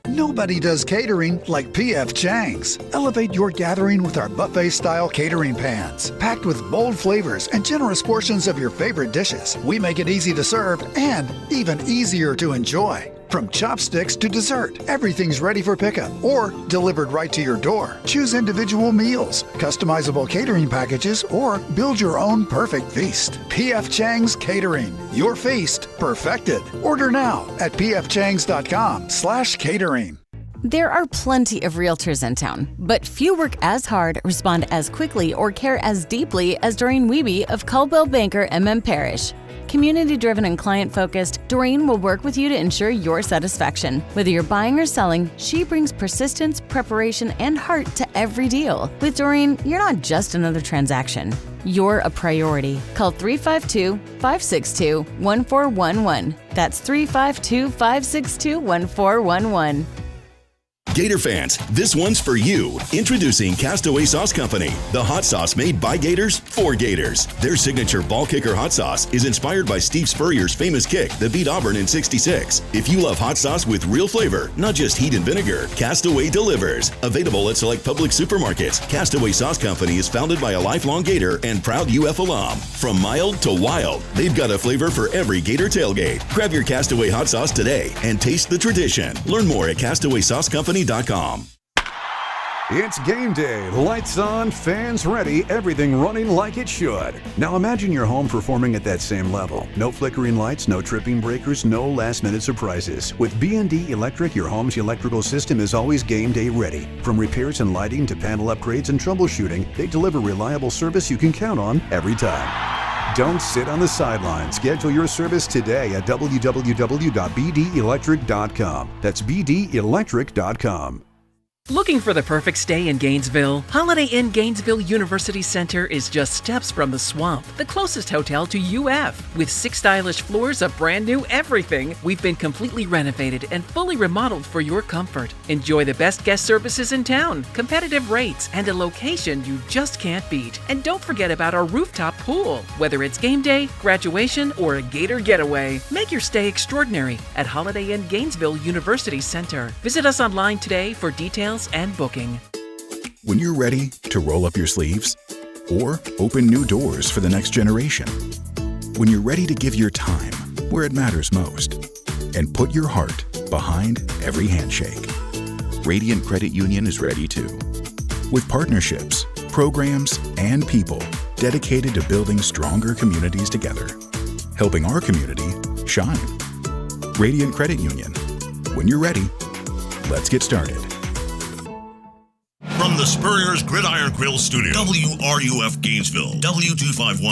Nobody does catering like P.F. Chang's. Elevate your gathering with our buffet-style catering pans. Packed with bold flavors and generous portions of your favorite dishes, we make it easy to serve and even easier to enjoy. From chopsticks to dessert, everything's ready for pickup or delivered right to your door. Choose individual meals, customizable catering packages, or build your own perfect feast. P.F. Chang's Catering. Your feast perfected. Order now at pfchangs.com/catering. There are plenty of realtors in town, but few work as hard, respond as quickly, or care as deeply as Doreen Wiebe of Caldwell Banker MM Parish. Community-driven and client-focused, Doreen will work with you to ensure your satisfaction. Whether you're buying or selling, she brings persistence, preparation, and heart to every deal. With Doreen, you're not just another transaction. You're a priority. Call 352-562-1411. That's 352-562-1411. Gator fans, this one's for you. Introducing Castaway Sauce Company, the hot sauce made by Gators for Gators. Their signature ball kicker hot sauce is inspired by Steve Spurrier's famous kick that beat Auburn in '66. If you love hot sauce with real flavor, not just heat and vinegar, Castaway delivers. Available at select public supermarkets, Castaway Sauce Company is founded by a lifelong Gator and proud UF alum. From mild to wild, they've got a flavor for every Gator tailgate. Grab your Castaway hot sauce today and taste the tradition. Learn more at CastawaySauceCompany.com. It's game day. Lights on, fans ready, everything running like it should. Now imagine your home performing at that same level. No flickering lights, no tripping breakers, no last-minute surprises. With B&D Electric, your home's electrical system is always game day ready. From repairs and lighting to panel upgrades and troubleshooting, they deliver reliable service you can count on every time. Don't sit on the sidelines. Schedule your service today at www.bdelectric.com. That's bdelectric.com. Looking for the perfect stay in Gainesville? Holiday Inn Gainesville University Center is just steps from the Swamp, the closest hotel to UF. With 6 stylish floors of brand new everything, we've been completely renovated and fully remodeled for your comfort. Enjoy the best guest services in town, competitive rates, and a location you just can't beat. And don't forget about our rooftop pool. Whether it's game day, graduation, or a Gator getaway, make your stay extraordinary at Holiday Inn Gainesville University Center. Visit us online today for details and booking. When you're ready to roll up your sleeves or open new doors for the next generation. When you're ready to give your time where it matters most and put your heart behind every handshake. Radiant Credit Union is ready too. With partnerships, programs, and people dedicated to building stronger communities together, helping our community shine. Radiant Credit Union. When you're ready, let's get started. From the Spurrier's Gridiron Grill Studio, WRUF Gainesville, W251.